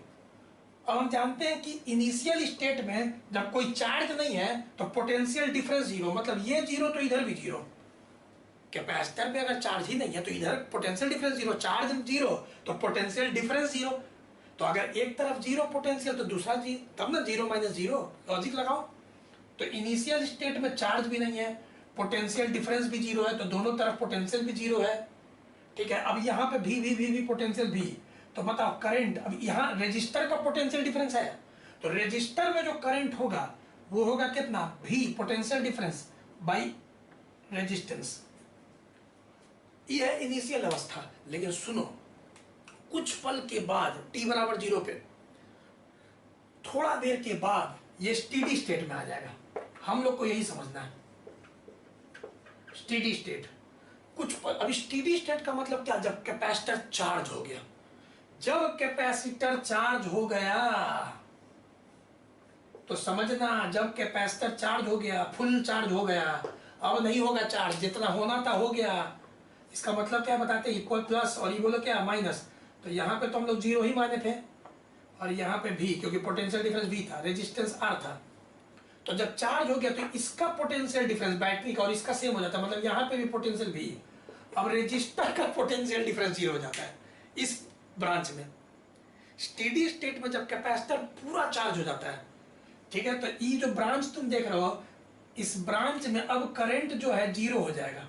अब हम जानते हैं कि इनिशियल स्टेट में जब कोई चार्ज नहीं है तो पोटेंशियल डिफरेंस जीरो, मतलब ये जीरो तो इधर भी जीरो। कैपेसिटर पे अगर चार्ज ही नहीं है तो इधर potential difference zero, charge zero तो पोटेंशियल डिफरेंस जीरो। तो अगर एक तरफ जीरो पोटेंशियल तो दूसरा जीरो, तब ना जीरो माइनस जीरो, लॉजिक लगाओ। तो इनिशियल स्टेट में चार्ज भी नहीं है, पोटेंशियल डिफरेंस भी जीरो है, तो दोनों तरफ पोटेंशियल भी जीरो है। ठीक है, अब यहाँ पे भी पोटेंशियल भी, तो बताओ करंट, अब यहाँ रेजिस्टर का पोटेंशियल डिफरेंस है, तो रेजिस्टर में जो करंट होगा वो होगा कितना, भी पोटेंशियल डिफरेंस बाई रेजिस्टेंस। यह है इनिशियल अवस्था। लेकिन सुनो, कुछ पल के बाद t बराबर जीरो पे थोड़ा देर के बाद ये स्टेडी स्टेट में आ जाएगा। हम लोग को यही समझना है, स्टेडी स्टेट। कुछ पल, अभी स्टेडी स्टेट का मतलब क्या, जब कैपेसिटर चार्ज हो गया। जब कैपेसिटर चार्ज हो गया तो समझना, जब कैपेसिटर चार्ज हो गया, फुल चार्ज हो गया, अब नहीं होगा चार्ज, जितना होना था हो गया। इसका मतलब क्या बताते हैं, इक्वल प्लस, और ये बोलो क्या माइनस। तो यहाँ पे तो हम लोग जीरो ही माने थे, और यहाँ पे भी, क्योंकि पोटेंशियल डिफरेंस भी था, रेजिस्टेंस आर था। तो जब चार्ज हो गया तो इसका पोटेंशियल डिफरेंस बैटरी का और इसका सेम हो जाता है, मतलब यहाँ पे भी पोटेंशियल भी। अब रेजिस्टर का पोटेंशियल डिफरेंस जीरो हो जाता है इस ब्रांच में। स्टेडी स्टेट में जब कैपेसिटर पूरा चार्ज हो जाता है, ठीक है, तो ये जो ब्रांच तुम देख रहे हो, इस ब्रांच में अब करंट जो है जीरो हो जाएगा।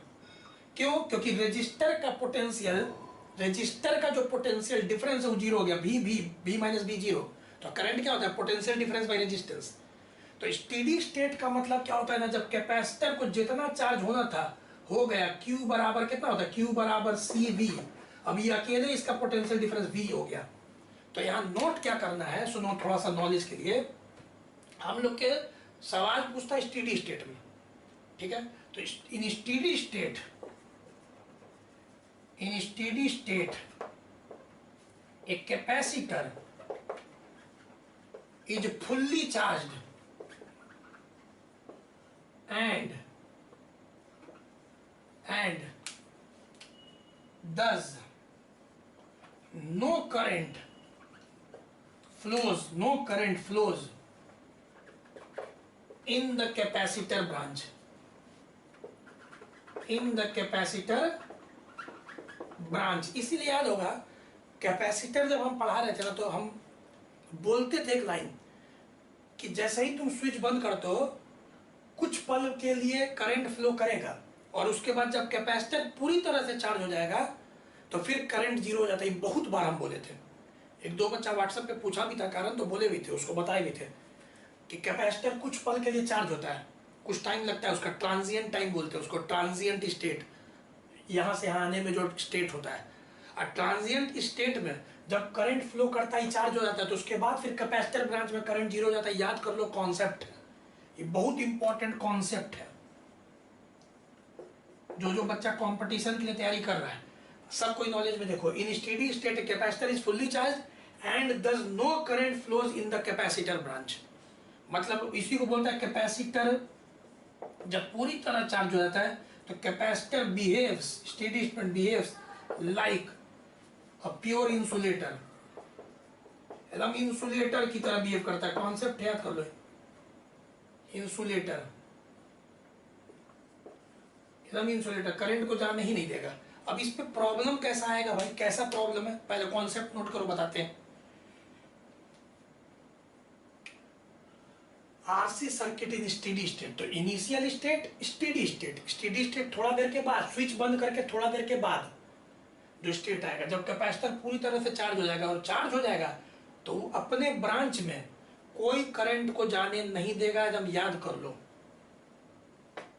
क्यों? क्योंकि रेजिस्टर का पोटेंशियल, रेजिस्टर का जो पोटेंशियल डिफरेंस है वो जीरो हो गया, भी माइनस बी जीरो। तो करंट क्या होता है, पोटेंशियल डिफरेंस बाई रेजिस्टेंस। तो स्टेडी स्टेट का मतलब क्या होता है ना, जब कैपेसिटर को जितना चार्ज होना था हो गया, Q बराबर कितना होता है, Q बराबर CV। अब ये अकेले इसका पोटेंशियल डिफरेंस V हो गया। तो यहाँ नोट क्या करना है, सुनो थोड़ा सा नॉलेज के लिए। हम लोग के सवाल पूछता है स्टेडी स्टेट में, ठीक है। तो in steady state, in steady state a capacitor is fully charged and thus no current flows in the capacitor branch, in the capacitor branch. इसीलिए याद होगा, कैपेसिटर जब हम पढ़ा रहे थे ना, तो हम बोलते थे एक लाइन कि जैसे ही तुम स्विच बंद करते हो कुछ पल के लिए करंट फ्लो करेगा, और उसके बाद जब कैपेसिटर पूरी तरह से चार्ज हो जाएगा तो फिर करंट जीरो हो जाता है। बहुत बार हम बोले थे, एक दो बच्चा व्हाट्सएप पे पूछा भी था कारण, तो बोले भी थे, उसको बताए भी थे कि कैपेसिटर कुछ पल के लिए चार्ज होता है, कुछ टाइम लगता है, उसका ट्रांजिएंट टाइम बोलते हैं उसको, ट्रांजिएंट स्टेट, यहाँ से यहाँ आने में जो स्टेट होता है। और ट्रांजिएंट स्टेट में जब करंट फ्लो करता ही चार्ज हो जाता है, तो उसके बाद फिर कैपेसिटर ब्रांच में करंट जीरो हो जाता है। याद कर लो कॉन्सेप्ट, ये बहुत इंपॉर्टेंट कॉन्सेप्ट है। जो बच्चा कंपटीशन के लिए तैयारी कर रहा है सब कोई नॉलेज में देखो, in steady state capacitor is fully charge and thus no current flows in the capacitor branch. मतलब इसी को बोलता है कैपेसिटर जब पूरी तरह चार्ज हो जाता है तो capacitor behaves, steady state behaves like a pure insulator, एकदम इंसुलेटर की तरह बिहेव करता है। कॉन्सेप्ट याद कर लो, इंसुलेटर, एकदम इंसुलेटर, करंट को जाने ही नहीं देगा। अब इस पे प्रॉब्लम कैसा आएगा भाई, कैसा प्रॉब्लम है, पहले कॉन्सेप्ट नोट करो, बताते हैं। RC circuit in steady state, तो initial state, steady state, steady state थोड़ा देर के बाद, स्विच बंद करके थोड़ा देर के बाद जो स्टेट आएगा, जब कैपेसिटर पूरी तरह से चार्ज हो जाएगा, और चार्ज हो जाएगा तो अपने ब्रांच में कोई करंट को जाने नहीं देगा, एकदम याद कर लो,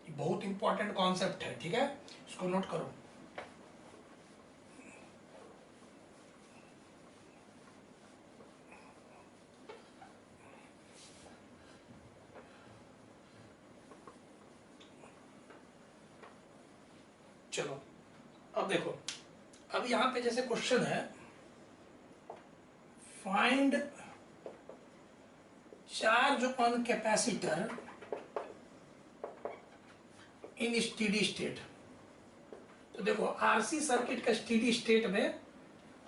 बहुत इंपॉर्टेंट कॉन्सेप्ट है, ठीक है, इसको नोट करो। चलो अब देखो, अब यहां पे जैसे क्वेश्चन है, find charge on capacitor in steady state. तो देखो आरसी सर्किट का स्टेडी स्टेट में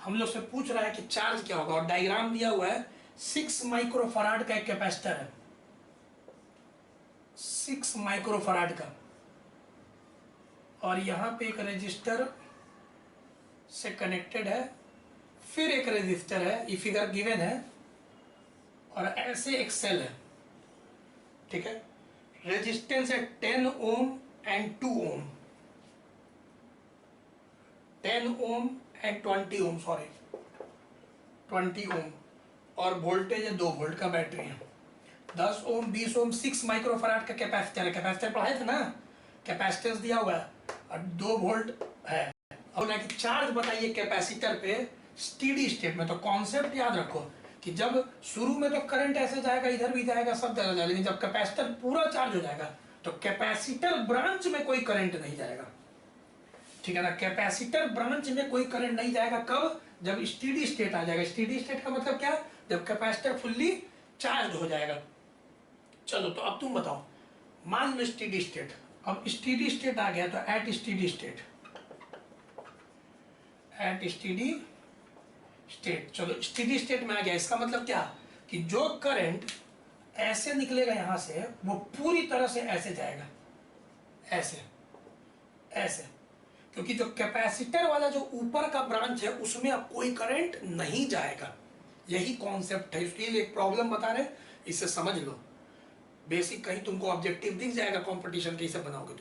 हम लोग से पूछ रहा है कि चार्ज क्या होगा, और डायग्राम दिया हुआ है, 6 माइक्रोफराड का एक कैपेसिटर है, 6 माइक्रोफराड का, और यहां पे एक रजिस्टर से कनेक्टेड है, फिर एक रजिस्टर है, ये फिगर गिवन है, और ऐसे एक सेल है, ठीक है। रेजिस्टेंस है 10 ohm and 2 ohm, 10 ohm and 20 ohm, sorry 20 ohm, और वोल्टेज है 2 वोल्ट का बैटरी है। 10 ओम, 20 ओम, 6 माइक्रोफराड का कैपेसिटर है, कैपेसिटर पढ़ाए थे ना, कैपेसिटेंस दिया हुआ है, और 2 वोल्ट है। अब ना कि चार्ज बताइए कैपेसिटर पे स्टेडी स्टेट में। तो कॉन्सेप्ट याद रखो कि जब शुरू में तो करंट ऐसे जाएगा, इधर भी जाएगा, सब जगह जाएगा, लेकिन जब कैपेसिटर पूरा चार्ज हो जाएगा तो कैपेसिटर ब्रांच में कोई करंट नहीं जाएगा, ठीक है ना। कैपेसिटर ब्रांच में कोई करंट नहीं जाएगा, कब? जब स्टेडी स्टेट आ जाएगा। स्टेडी स्टेट का मतलब क्या? जब कैपेसिटर फुल्ली चार्ज हो जाएगा। चलो तो अब तुम बताओ, मान लो स्टेडी स्टेट, अब स्टेडी स्टेट आ गया, तो at steady state, at steady state, चलो स्टेडी स्टेट में आ गया, इसका मतलब क्या कि जो करंट ऐसे निकलेगा यहां से, वो पूरी तरह से ऐसे जाएगा, ऐसे ऐसे, क्योंकि जो कैपेसिटर वाला जो ऊपर का ब्रांच है उसमें अब कोई करंट नहीं जाएगा। यही कॉन्सेप्ट है, इसलिए एक प्रॉब्लम बता रहे, इसे समझ लो, बेसिक कहीं तुमको ऑब्जेक्टिव दिख जाएगा कंपटीशन के, इसे बनाओगे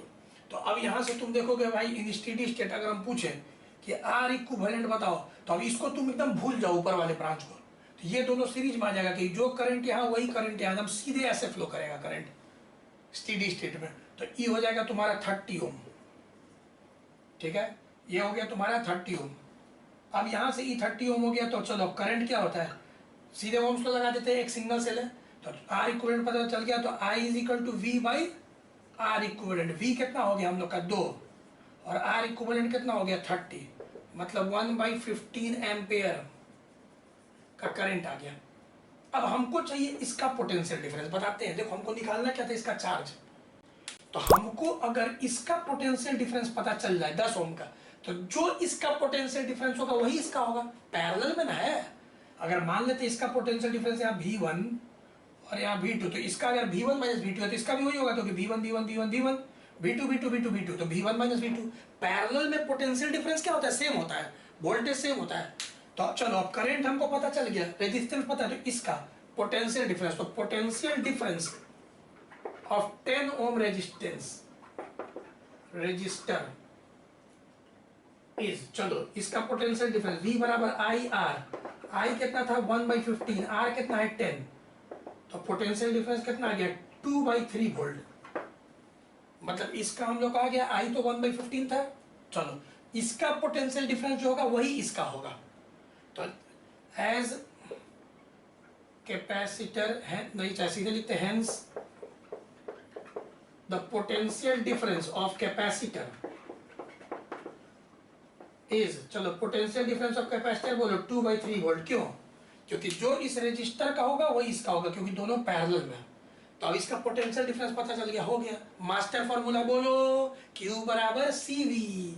तो अब यहां से तुम देखोगे भाई इन स्टेडी स्टेट अगर हम पूछें कि आर इक्विवेलेंट बताओ, तो अब इसको तुम एकदम भूल जाओ ऊपर वाले ब्रांच को, तो ये दोनों सीरीज में आ जाएगा कि जो करंट यहाँ वही करंट यहाँ, एकदम सीधे ऐसे फ्लो करेगा करंट स्टेडी स्टेट में। तो ये हो जाएगा तुम्हारा 30 ओम, ठीक है, ये हो गया तुम्हारा 30 ओम। अब यहां से ये 30 ओम हो गया, तो चलो करंट क्या होता है, सीधे ओम्स को लगा देते हैं, एक सिंगल सेल है, तो आर इक्विवेलेंट पता चल गया, तो I is equal to V by R equivalent. V कितना हो गया हम लोग का 2, और आर इक्विवेलेंट कितना हो गया 30, मतलब 1/15 एम्पेयर का करंट आ गया। अब हमको चाहिए इसका पोटेंशियल डिफरेंस, बताते हैं। देखो हमको निकालना क्या था, इसका चार्ज, तो हमको अगर इसका पोटेंशियल डिफरेंस पता चल जाए 10 ओम का, तो जो इसका पोटेंशियल डिफरेंस होगा वही इसका होगा, पैरेलल में ना है। अगर मान लेते इसका पोटेंशियल डिफरेंस यहाँ V1 और यहाँ V2, तो इसका अगर V1 माइनस V2 है तो इसका भी वही होगा, क्योंकि V1 V1 V1 V1, V2 V2 V2 V2, तो V1 माइनस V2। पैरेलल में पोटेंशियल डिफरेंस क्या होता है, सेम होता है, वोल्टेज सेम होता है। तो चलो अब करंट हमको पता चल गया, रेजिस्टेंस पता है, तो इसका पोटेंशियल डिफरेंस, तो potential difference of 10 ohm resistance register is, चलो इसका पोटेंशियल डिफरेंस V बराबर आई आर, आई कितना था 1/15, आर कितना है 10, तो पोटेंशियल डिफरेंस कितना आ गया 2/3 वोल्ट, मतलब इसका हम लोग आ गया, आई तो 1/15 था, चलो इसका पोटेंशियल डिफरेंस जो होगा वही इसका होगा। तो एज कैपेसिटर है, नहीं चाहे सीधे लिखते, hence the potential difference of capacitor is, चलो पोटेंशियल डिफरेंस ऑफ कैपेसिटर बोलो 2/3 वोल्ट, क्यों? क्योंकि जो इस रेजिस्टर का होगा वही इसका होगा, क्योंकि दोनों पैरेलल में। तो अब इसका पोटेंशियल डिफरेंस पता चल गया, हो गया। मास्टर फार्मूला बोलो, Q बराबर CV।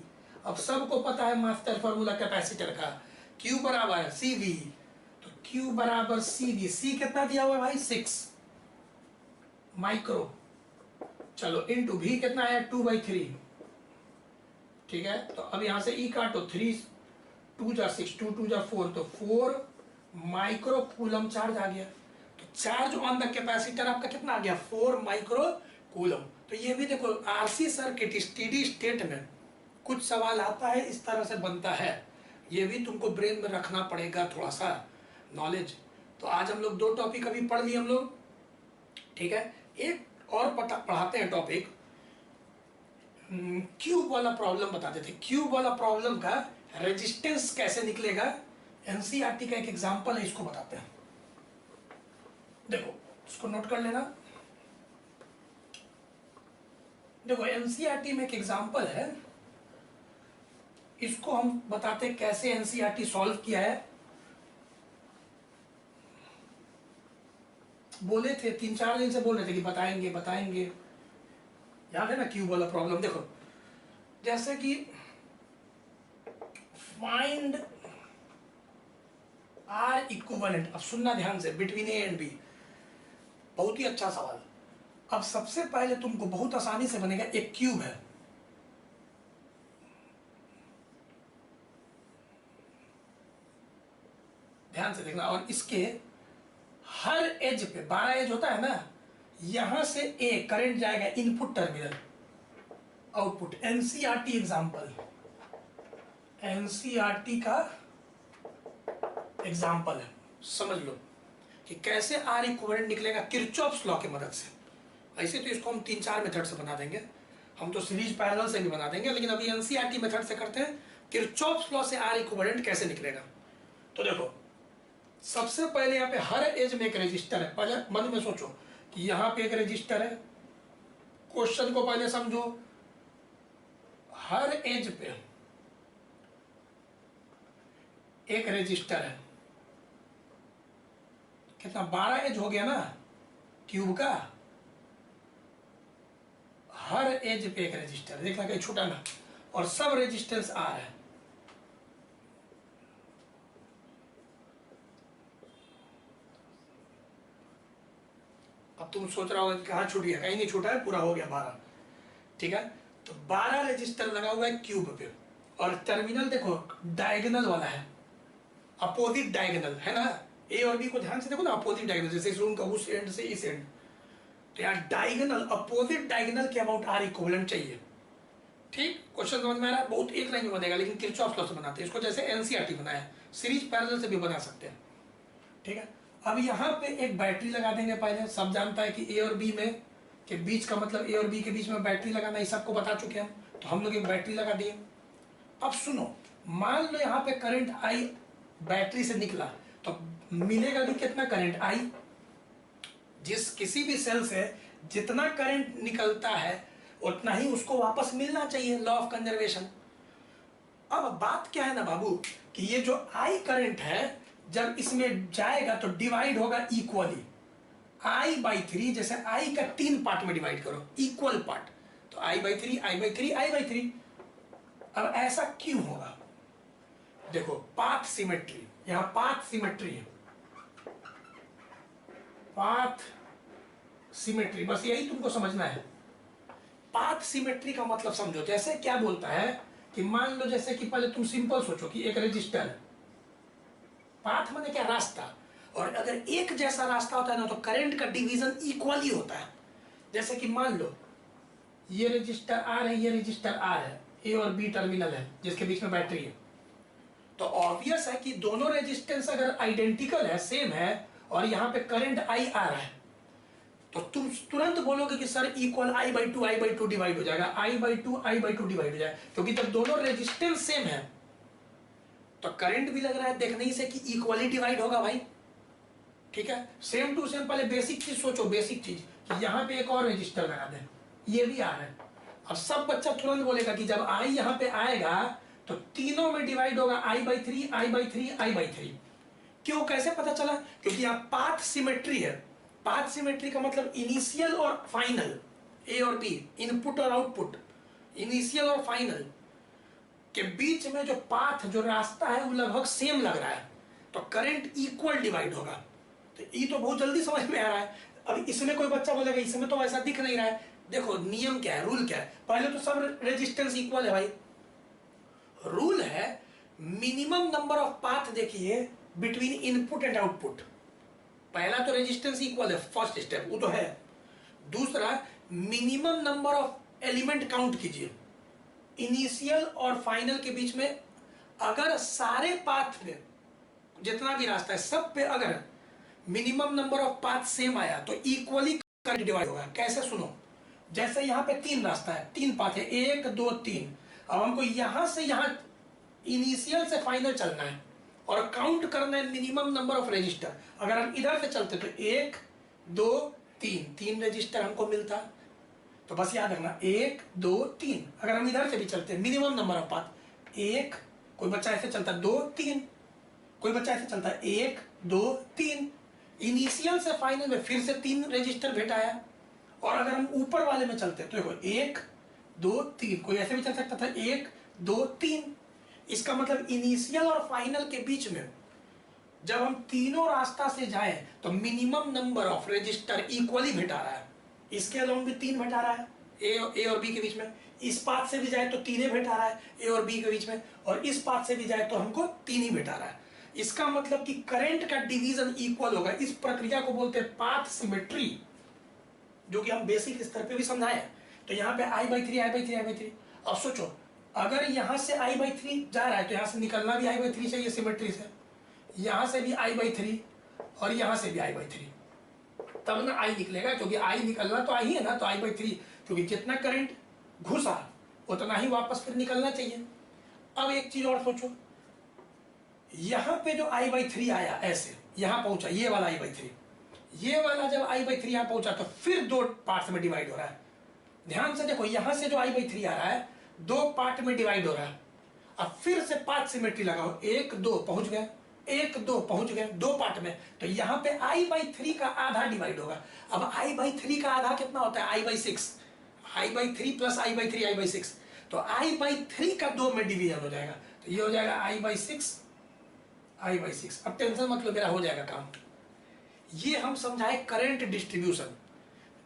अब सबको पता है मास्टर फार्मूला कैपेसिटर का, Q बराबर CV, तो Q बराबर CV, C कितना दिया हुआ है भाई 6 माइक्रो, चलो इनटू V कितना है 2/3, ठीक है। तो अब यहां से E काटो, 3 2 जा 6, 2 2 जा 4, तो 4 माइक्रो कूलम चार्ज आ गया। तो चार्ज ऑन द कैपेसिटर आपका कितना आ गया 4 माइक्रो कूलम। तो ये भी देखो आरसी सर्किट स्टेडी स्टेट में कुछ सवाल आता है, इस तरह से बनता है, ये भी तुमको ब्रेन में रखना पड़ेगा थोड़ा सा नॉलेज। तो आज हम लोग 2 टॉपिक अभी पढ़ लिए हम लोग, ठीक है। एक और पढ़ाते हैं टॉपिक, क्यूब वाला प्रॉब्लम बता देते। क्यूब वाला प्रॉब्लम का रेजिस्टेंस कैसे निकलेगा, एनसीईआरटी का एक एग्जांपल है, इसको बताते हैं। देखो इसको नोट कर लेना। देखो एनसीईआरटी में एक एग्जांपल है, इसको हम बताते हैं कैसे एनसीईआरटी सॉल्व किया है। बोले थे 3-4 दिन से बोल रहे थे कि बताएंगे बताएंगे, याद है ना क्यूब वाला प्रॉब्लम। देखो जैसे कि फाइंड आर इक्विवेलेंट, अब सुनना ध्यान से, बिटवीन ए एंड बी। बहुत ही अच्छा सवाल। अब सबसे पहले तुमको बहुत आसानी से बनेगा, एक क्यूब है, ध्यान से देखना, और इसके हर एज पे 12 एज होता है ना, यहां से ए करंट जाएगा input terminal, output. NCERT example, NCERT का एग्जांपल है, समझ लो कि कैसे आर इक्विवेलेंट निकलेगा किरचॉफ्स लॉ की मदद से। ऐसे तो इसको हम 3-4 मेथड से बना देंगे, हम तो सीरीज पैरेलल से भी बना देंगे, लेकिन अभी एनसीईआरटी मेथड से करते हैं किरचॉफ्स लॉ से आर इक्विवेलेंट कैसे निकलेगा। तो देखो, सबसे पहले यहाँ पे हर एज में एक रेजिस्टर है। पहले मन में सोचो कि यहाँ पे एक रेजिस्टर है, क्वेश्चन को पहले समझो। हर एज पे एक रेजिस्टर है, कितना 12 एज हो गया ना क्यूब का। हर एज पे एक रेजिस्टर, देखना कहीं छूटा ना, और सब रेजिस्टेंस आर है। अब तुम सोच रहा होगा कि कहाँ छूट गया, कहीं नहीं छूटा है, पूरा हो गया 12। ठीक है, तो 12 रेजिस्टर लगा हुआ है क्यूब पे, और टर्मिनल देखो डायगोनल वाला है, अपोजिट डायगोनल है ना। ए और बी को ध्यान से देखो ना, अपोजिट डायगोनल, जैसे इस रूम का उस एंड से इस एंड, तो यहाँ डायगोनल, अपोजिट डायगोनल के अबाउट आर इक्विवेलेंट चाहिए। ठीक, क्वेश्चन समझ में आ रहा है। बहुत एक लाइन में बनेगा, लेकिन किरचॉफ लॉ से बनाते हैं इसको, जैसे एनसीईआरटी बनाया, सीरीज पैरेलल से भी बना सकते हैं। ठीक है, अब यहाँ पे एक बैटरी लगा देंगे। पहले सब जानता है कि ए और बी में के बीच का मतलब ए और बी के बीच में बैटरी लगाना, ये सबको बता चुके हैं हम, तो हम लोग एक बैटरी लगा दिए। अब सुनो, मान लो यहाँ पे करंट आई बैटरी से निकला, तो मिलेगा भी कितना करंट आई। जिस किसी भी सेल से जितना करंट निकलता है उतना ही उसको वापस मिलना चाहिए, लॉ ऑफ कंजर्वेशन। अब बात क्या है ना बाबू, कि ये जो आई करंट है जब इसमें जाएगा तो डिवाइड होगा इक्वली, आई बाई 3, जैसे आई का 3 पार्ट में डिवाइड करो, इक्वल पार्ट, तो I by 3, I by 3, I by 3। अब ऐसा क्यों होगा, देखो पाथ सिमेट्री, यहां पाथ सिमेट्री है, पाथ सिमेट्री, बस यही तुमको समझना है। पाथ सिमेट्री का मतलब समझो, जैसे क्या बोलता है कि मान लो, जैसे कि पहले तुम सिंपल सोचो कि एक रजिस्टर, पाथ माने क्या, रास्ता, और अगर एक जैसा रास्ता होता है ना तो करंट का डिवीजन इक्वली होता है। जैसे कि मान लो ये रजिस्टर आर है, ये रजिस्टर आर है, ए और बी टर्मिनल है जिसके बीच में बैटरी है, तो ऑब्वियस है कि दोनों रेजिस्टेंस अगर आइडेंटिकल है, सेम है, और यहाँ पे करंट आई आ रहा है, तो तुम तुरंत बोलोगे कि sir equal I by two divide हो जाएगा, आई बाई टू डिवाइड हो जाएगा, क्योंकि जब दोनों रेजिस्टेंस सेम है तो करंट भी लग रहा है देखने ही से कि इक्वली डिवाइड होगा भाई। ठीक है, सेम टू सेम। पहले बेसिक चीज सोचो, बेसिक चीज कि यहाँ पे एक और रजिस्टर लगा दें, ये भी आ रहा है। अब सब बच्चा तुरंत बोलेगा कि जब आई यहाँ पे आएगा तो तीनों में डिवाइड होगा, I by 3, I by 3, I by 3। क्यों, कैसे पता चला, क्योंकि यहाँ पाथ सिमेट्री है। पाथ सिमेट्री का मतलब इनिशियल और फाइनल, ए और बी, इनपुट और आउटपुट, इनिशियल और फाइनल के बीच में जो पाथ, जो रास्ता है वो लगभग सेम लग रहा है, तो करंट इक्वल डिवाइड होगा। तो ये तो बहुत जल्दी समझ में आ रहा है। अब इसमें कोई बच्चा बोलेगा इसमें तो ऐसा दिख नहीं रहा है। देखो नियम क्या है, रूल क्या है, पहले तो सब रेजिस्टेंस इक्वल है भाई। रूल है मिनिमम नंबर ऑफ पाथ, देखिए बिटवीन इनपुट एंड आउटपुट। पहला तो रेजिस्टेंस इक्वल है, फर्स्ट स्टेप वो तो है। दूसरा, minimum number of element count कीजिए इनिशियल और फाइनल के बीच में। अगर सारे पाथ में जितना भी रास्ता है सब पे अगर minimum number of path same आया तो इक्वली करंट डिवाइड होगा। कैसे, सुनो, जैसे यहाँ पे 3 रास्ता है, 3 पाथ है, 1 2 3। अब हमको यहां से यहां इनिशियल से फाइनल चलना है और काउंट करना है मिनिमम नंबर ऑफ रजिस्टर। अगर हम इधर से चलते तो 1 2 3 रजिस्टर हमको मिलता, तो बस याद रखना 1 2 3। अगर हम इधर से भी चलते हैं मिनिमम नंबर ऑफ पाथ 1, कोई बच्चा ऐसे चलता 2 3, कोई बच्चा ऐसे चलता 1 2 3। इनिशियल से फाइनल में फिर से 3 रजिस्टर भेटाया। और अगर हम ऊपर वाले में चलते तो देखो 1 2 3, कोई ऐसे भी चल सकता था 1 2 3। इसका मतलब इनिशियल और फाइनल के बीच में जब हम तीनों रास्ता से जाए तो minimum number of register equally भेटा रहा है, इसके अलावा भी 3 भेटा रहा है ए और बी के बीच में, इस पाथ से भी जाए तो 3 भेटा रहा है ए और बी के बीच में, और इस पाथ से भी जाए तो हमको 3 ही भेटा रहा है। इसका मतलब कि करंट का डिवीजन इक्वल होगा। इस प्रक्रिया को बोलते हैं पाथ सिमेट्री, जो कि हम बेसिक स्तर पे भी समझाए। तो यहाँ पे I/3 अब सोचो, अगर यहाँ से I/3 जा रहा है तो यहाँ से निकलना भी I/3 चाहिए सिमेट्री से, यहाँ से भी I/3 और यहाँ से भी I/3, तब ना I निकलेगा, क्योंकि I निकलना तो I ही है ना, तो I/3, क्योंकि जितना करंट घुसा उतना ही वापस फिर निकलना चाहिए। अब एक चीज और सोचो, यहाँ पे जो I/3 आया ऐसे यहाँ पहुंचा, ये वाला I/3, ये वाला जब I/3 यहाँ पहुंचा तो फिर 2 पार्ट्स में डिवाइड हो रहा है। ध्यान से देखो, यहाँ से जो I/3 आ रहा है 2 पार्ट में डिवाइड हो रहा है। अब फिर से पाथ सिमेट्री लगाओ, 1 2 पहुंच गए, 1 2 पहुंच गए 2 पार्ट में, तो यहाँ पे I/3 का आधा डिवाइड होगा। अब I/3 का आधा कितना होता है? I/6, I/3 प्लस I/6, तो I/3 का 2 में डिवीजन हो जाएगा, तो ये हो जाएगा I/6। अब टेंशन मत लो, मेरा हो जाएगा काम। ये हम समझाए करंट डिस्ट्रीब्यूशन,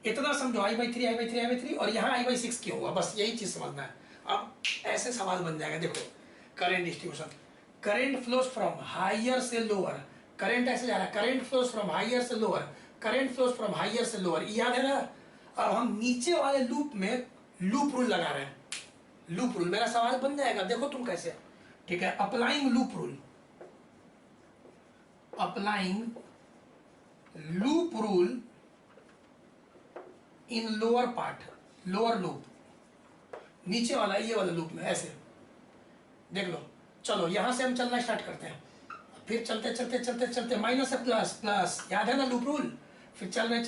इतना समझो, I/3 और यहाँ I/6 क्यों हुआ, बस यही चीज समझना है। अब ऐसे सवाल बन जाएगा, देखो current distribution, current flows from higher से लोअर, करंट ऐसे जा रहा है, करंट फ्लोज फ्रॉम हायर से lower, current flows from higher से लोअर, याद है ना। अब हम नीचे वाले लूप में लूप रूल लगा रहे हैं, लूप रूल, मेरा सवाल बन जाएगा, देखो तुम कैसे, ठीक है। Applying loop rule, applying loop rule in lower part, lower loop, नीचे वाला ये वाला लूप में, ऐसे देख लो। चलो यहां से हम चलना स्टार्ट करते हैं, फिर चलते चलते चलते चलते माइनस से प्लस, प्लस याद है ना लूप रूल, फिर चल रहे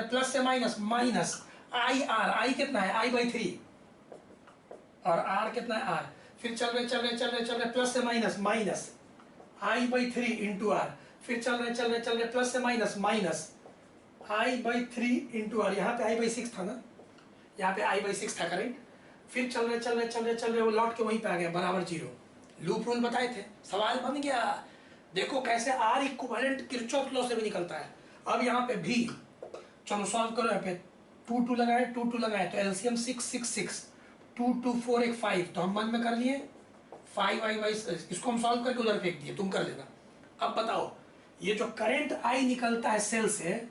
प्लस से माइनस, माइनस आई कितना है? I/3 और R कितना है? R। फिर चल रहे प्लस से minus, minus I/3 into R। फिर चल रहे प्लस से minus, minus I/3 into R। यहाँ पे I/6 था ना, यहाँ पे I/6 था करेंट। फिर चल रहे वो लौट के वहीं पे आ गया, बराबर 0। लूप रूल बताए थे, सवाल बन गया। देखो कैसे R इक्विवेलेंट किरचॉफ लॉ से भी निकलता है। अब यहाँ पे भी चलो सॉल्व करो, यहाँ पे 2 2 लगाए तो एलसीएम 6 6 6, 2 2 4 1 5, तो हम मन में कर लिए 5I/6, इसको हम सॉल्व करके उधर फेंक दिए, तुम कर लेना। अब बताओ, ये जो करंट I निकलता है सेल से,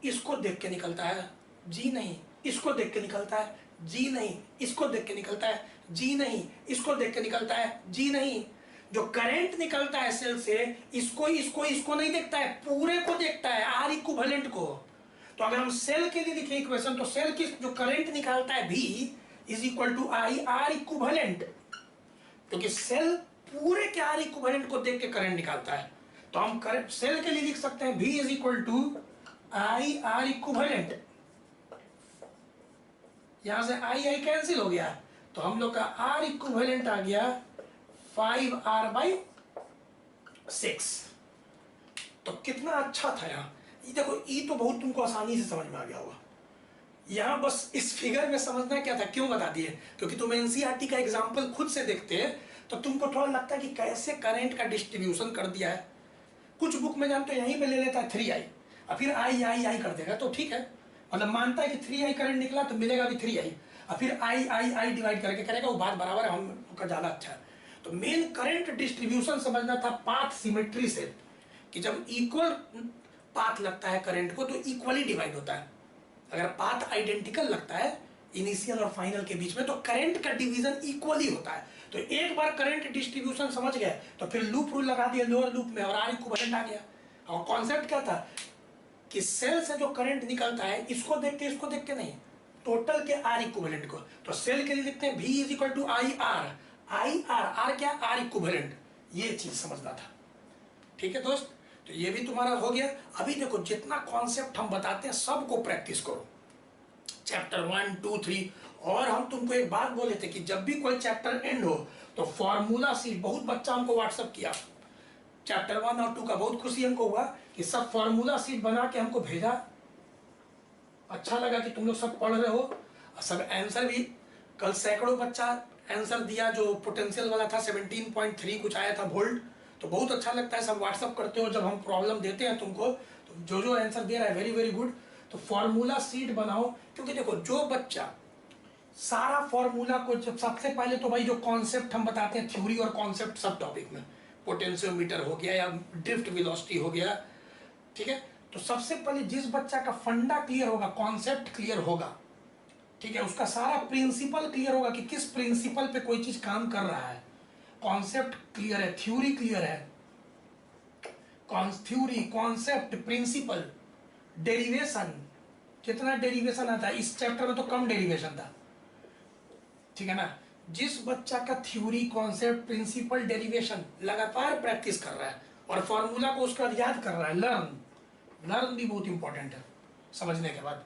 इसको देख के निकलता है? जी नहीं। इसको देख के निकलता है? जी नहीं। इसको देख के निकलता है? जी नहीं। इसको देख के निकलता है? जी नहीं। जो करंट निकलता है सेल से, इसको नहीं देखता है, पूरे को देखता है, आर इक्विवेलेंट को। तो अगर हम सेल के लिए लिखे इक्वेशन, तो सेल की जो करंट निकालता है V is equal to I R equivalent, क्योंकि सेल पूरे के आर इक्विवेलेंट को देख के करंट निकालता है। तो हम करंट सेल के लिए लिख सकते हैं V is equal to I R equivalent. यहां से आई कैंसिल हो गया, तो हम लोग का आर इक्विवेलेंट आ गया 5R/6। तो कितना अच्छा था यहाँ। ये देखो, ये तो बहुत तुमको आसानी से समझ में आ गया होगा। यहाँ बस इस फिगर में समझना क्या था, क्यों बता दिए, क्योंकि तुम एनसीईआरटी का एग्जाम्पल खुद से देखते हैं तो तुमको थोड़ा लगता है कि कैसे करंट का डिस्ट्रीब्यूशन कर दिया है। कुछ बुक में जानते हो यहीं पे ले लेता है 3I और फिर आई कर देगा, तो ठीक है, मतलब मानता है कि 3I करंट निकला तो मिलेगा भी 3I, और फिर आई डिवाइड करके करेगा, वो बात बराबर है, हमका ज्यादा अच्छा है। तो मेन करंट डिस्ट्रीब्यूशन समझना था पाथ सिमेट्री से, कि जब इक्वल पाथ लगता है करंट को तो इक्वली डिवाइड होता है। अगर पाथ आइडेंटिकल लगता है इनिशियल और फाइनल के बीच में, तो करंट का डिवीजन इक्वली होता है। तो एक बार करंट डिस्ट्रीब्यूशन समझ गए तो फिर लूप रूल लगा दिया लोअर लूप में, और आर इक्विवेलेंट आ गया। और कॉन्सेप्ट क्या था कि सेल से जो करंट निकलता है, इसको देख के इसको देख के नहीं, टोटल के आर इक्विवेलेंट को। तो सेल के लिए लिखते हैं V is equal to I R, R क्या? R equivalent. ये चीज समझना था, ठीक है दोस्त। तो ये भी तुम्हारा हो गया। अभी देखो, जितना कॉन्सेप्ट हम बताते हैं सबको प्रैक्टिस करो, चैप्टर 1 2 3। और हम तुमको एक बात बोले थे कि जब भी कोई चैप्टर एंड हो तो फॉर्मूला सीट, बहुत बच्चा हमको व्हाट्सअप किया चैप्टर 1 और 2 का, बहुत खुशी हमको हुआ कि सब फॉर्मूला सीट बना के हमको भेजा। अच्छा लगा कि तुम लोग सब पढ़ रहे हो, सब आंसर भी, कल सैकड़ों बच्चा आंसर दिया जो पोटेंशियल वाला था, 17.3 कुछ आया था वोल्ट, तो बहुत अच्छा लगता है, सब व्हाट्सअप करते हो जब हम प्रॉब्लम देते हैं तुमको, तो जो जो आंसर दे रहा है वेरी वेरी गुड। तो फॉर्मूला सीट बनाओ, क्योंकि देखो जो बच्चा सारा फॉर्मूला को, जब सबसे पहले तो भाई जो कॉन्सेप्ट हम बताते हैं, थ्योरी और कॉन्सेप्ट सब टॉपिक में, पोटेंशियोमीटर हो गया या ड्रिफ्ट वेलोसिटी हो गया, ठीक है। तो सबसे पहले जिस बच्चा का फंडा क्लियर होगा, कॉन्सेप्ट क्लियर होगा, ठीक है, उसका सारा प्रिंसिपल क्लियर होगा कि किस प्रिंसिपल पे कोई चीज काम कर रहा है, कॉन्सेप्ट क्लियर है, थ्योरी क्लियर है, थ्योरी, कॉन्सेप्ट, प्रिंसिपल, डेरिवेशन, कितना डेरिवेशन आता है इस चैप्टर में, तो कम डेरिवेशन था, ठीक है ना। जिस बच्चा का थ्योरी, कॉन्सेप्ट, प्रिंसिपल, डेरिवेशन लगातार प्रैक्टिस कर रहा है और फॉर्मूला को उसका याद कर रहा है, लर्न भी बहुत इंपॉर्टेंट है समझने के बाद,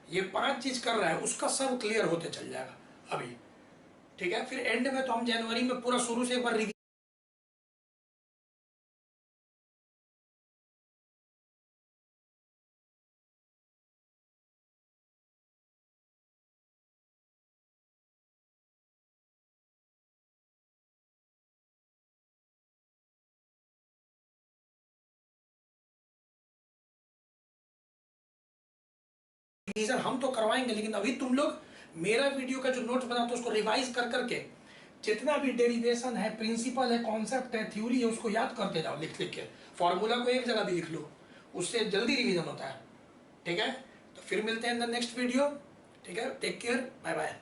ये 5 चीज कर रहा है, उसका सब क्लियर होते चल जाएगा अभी, ठीक है। फिर एंड में तो हम जनवरी में पूरा शुरू से एक बार रिवीजन हम तो करवाएंगे, लेकिन अभी तुम लोग मेरा वीडियो का जो नोट्स बनाते हो उसको रिवाइज कर करके जितना भी डेरिवेशन है, प्रिंसिपल है, कॉन्सेप्ट है, थ्योरी है, उसको याद करते जाओ लिख लिख के। फॉर्मूला को एक जगह भी लिख लो, उससे जल्दी रिवीजन होता है, ठीक है। तो फिर मिलते हैं इन द नेक्स्ट वीडियो, ठीक है। Take care, bye bye.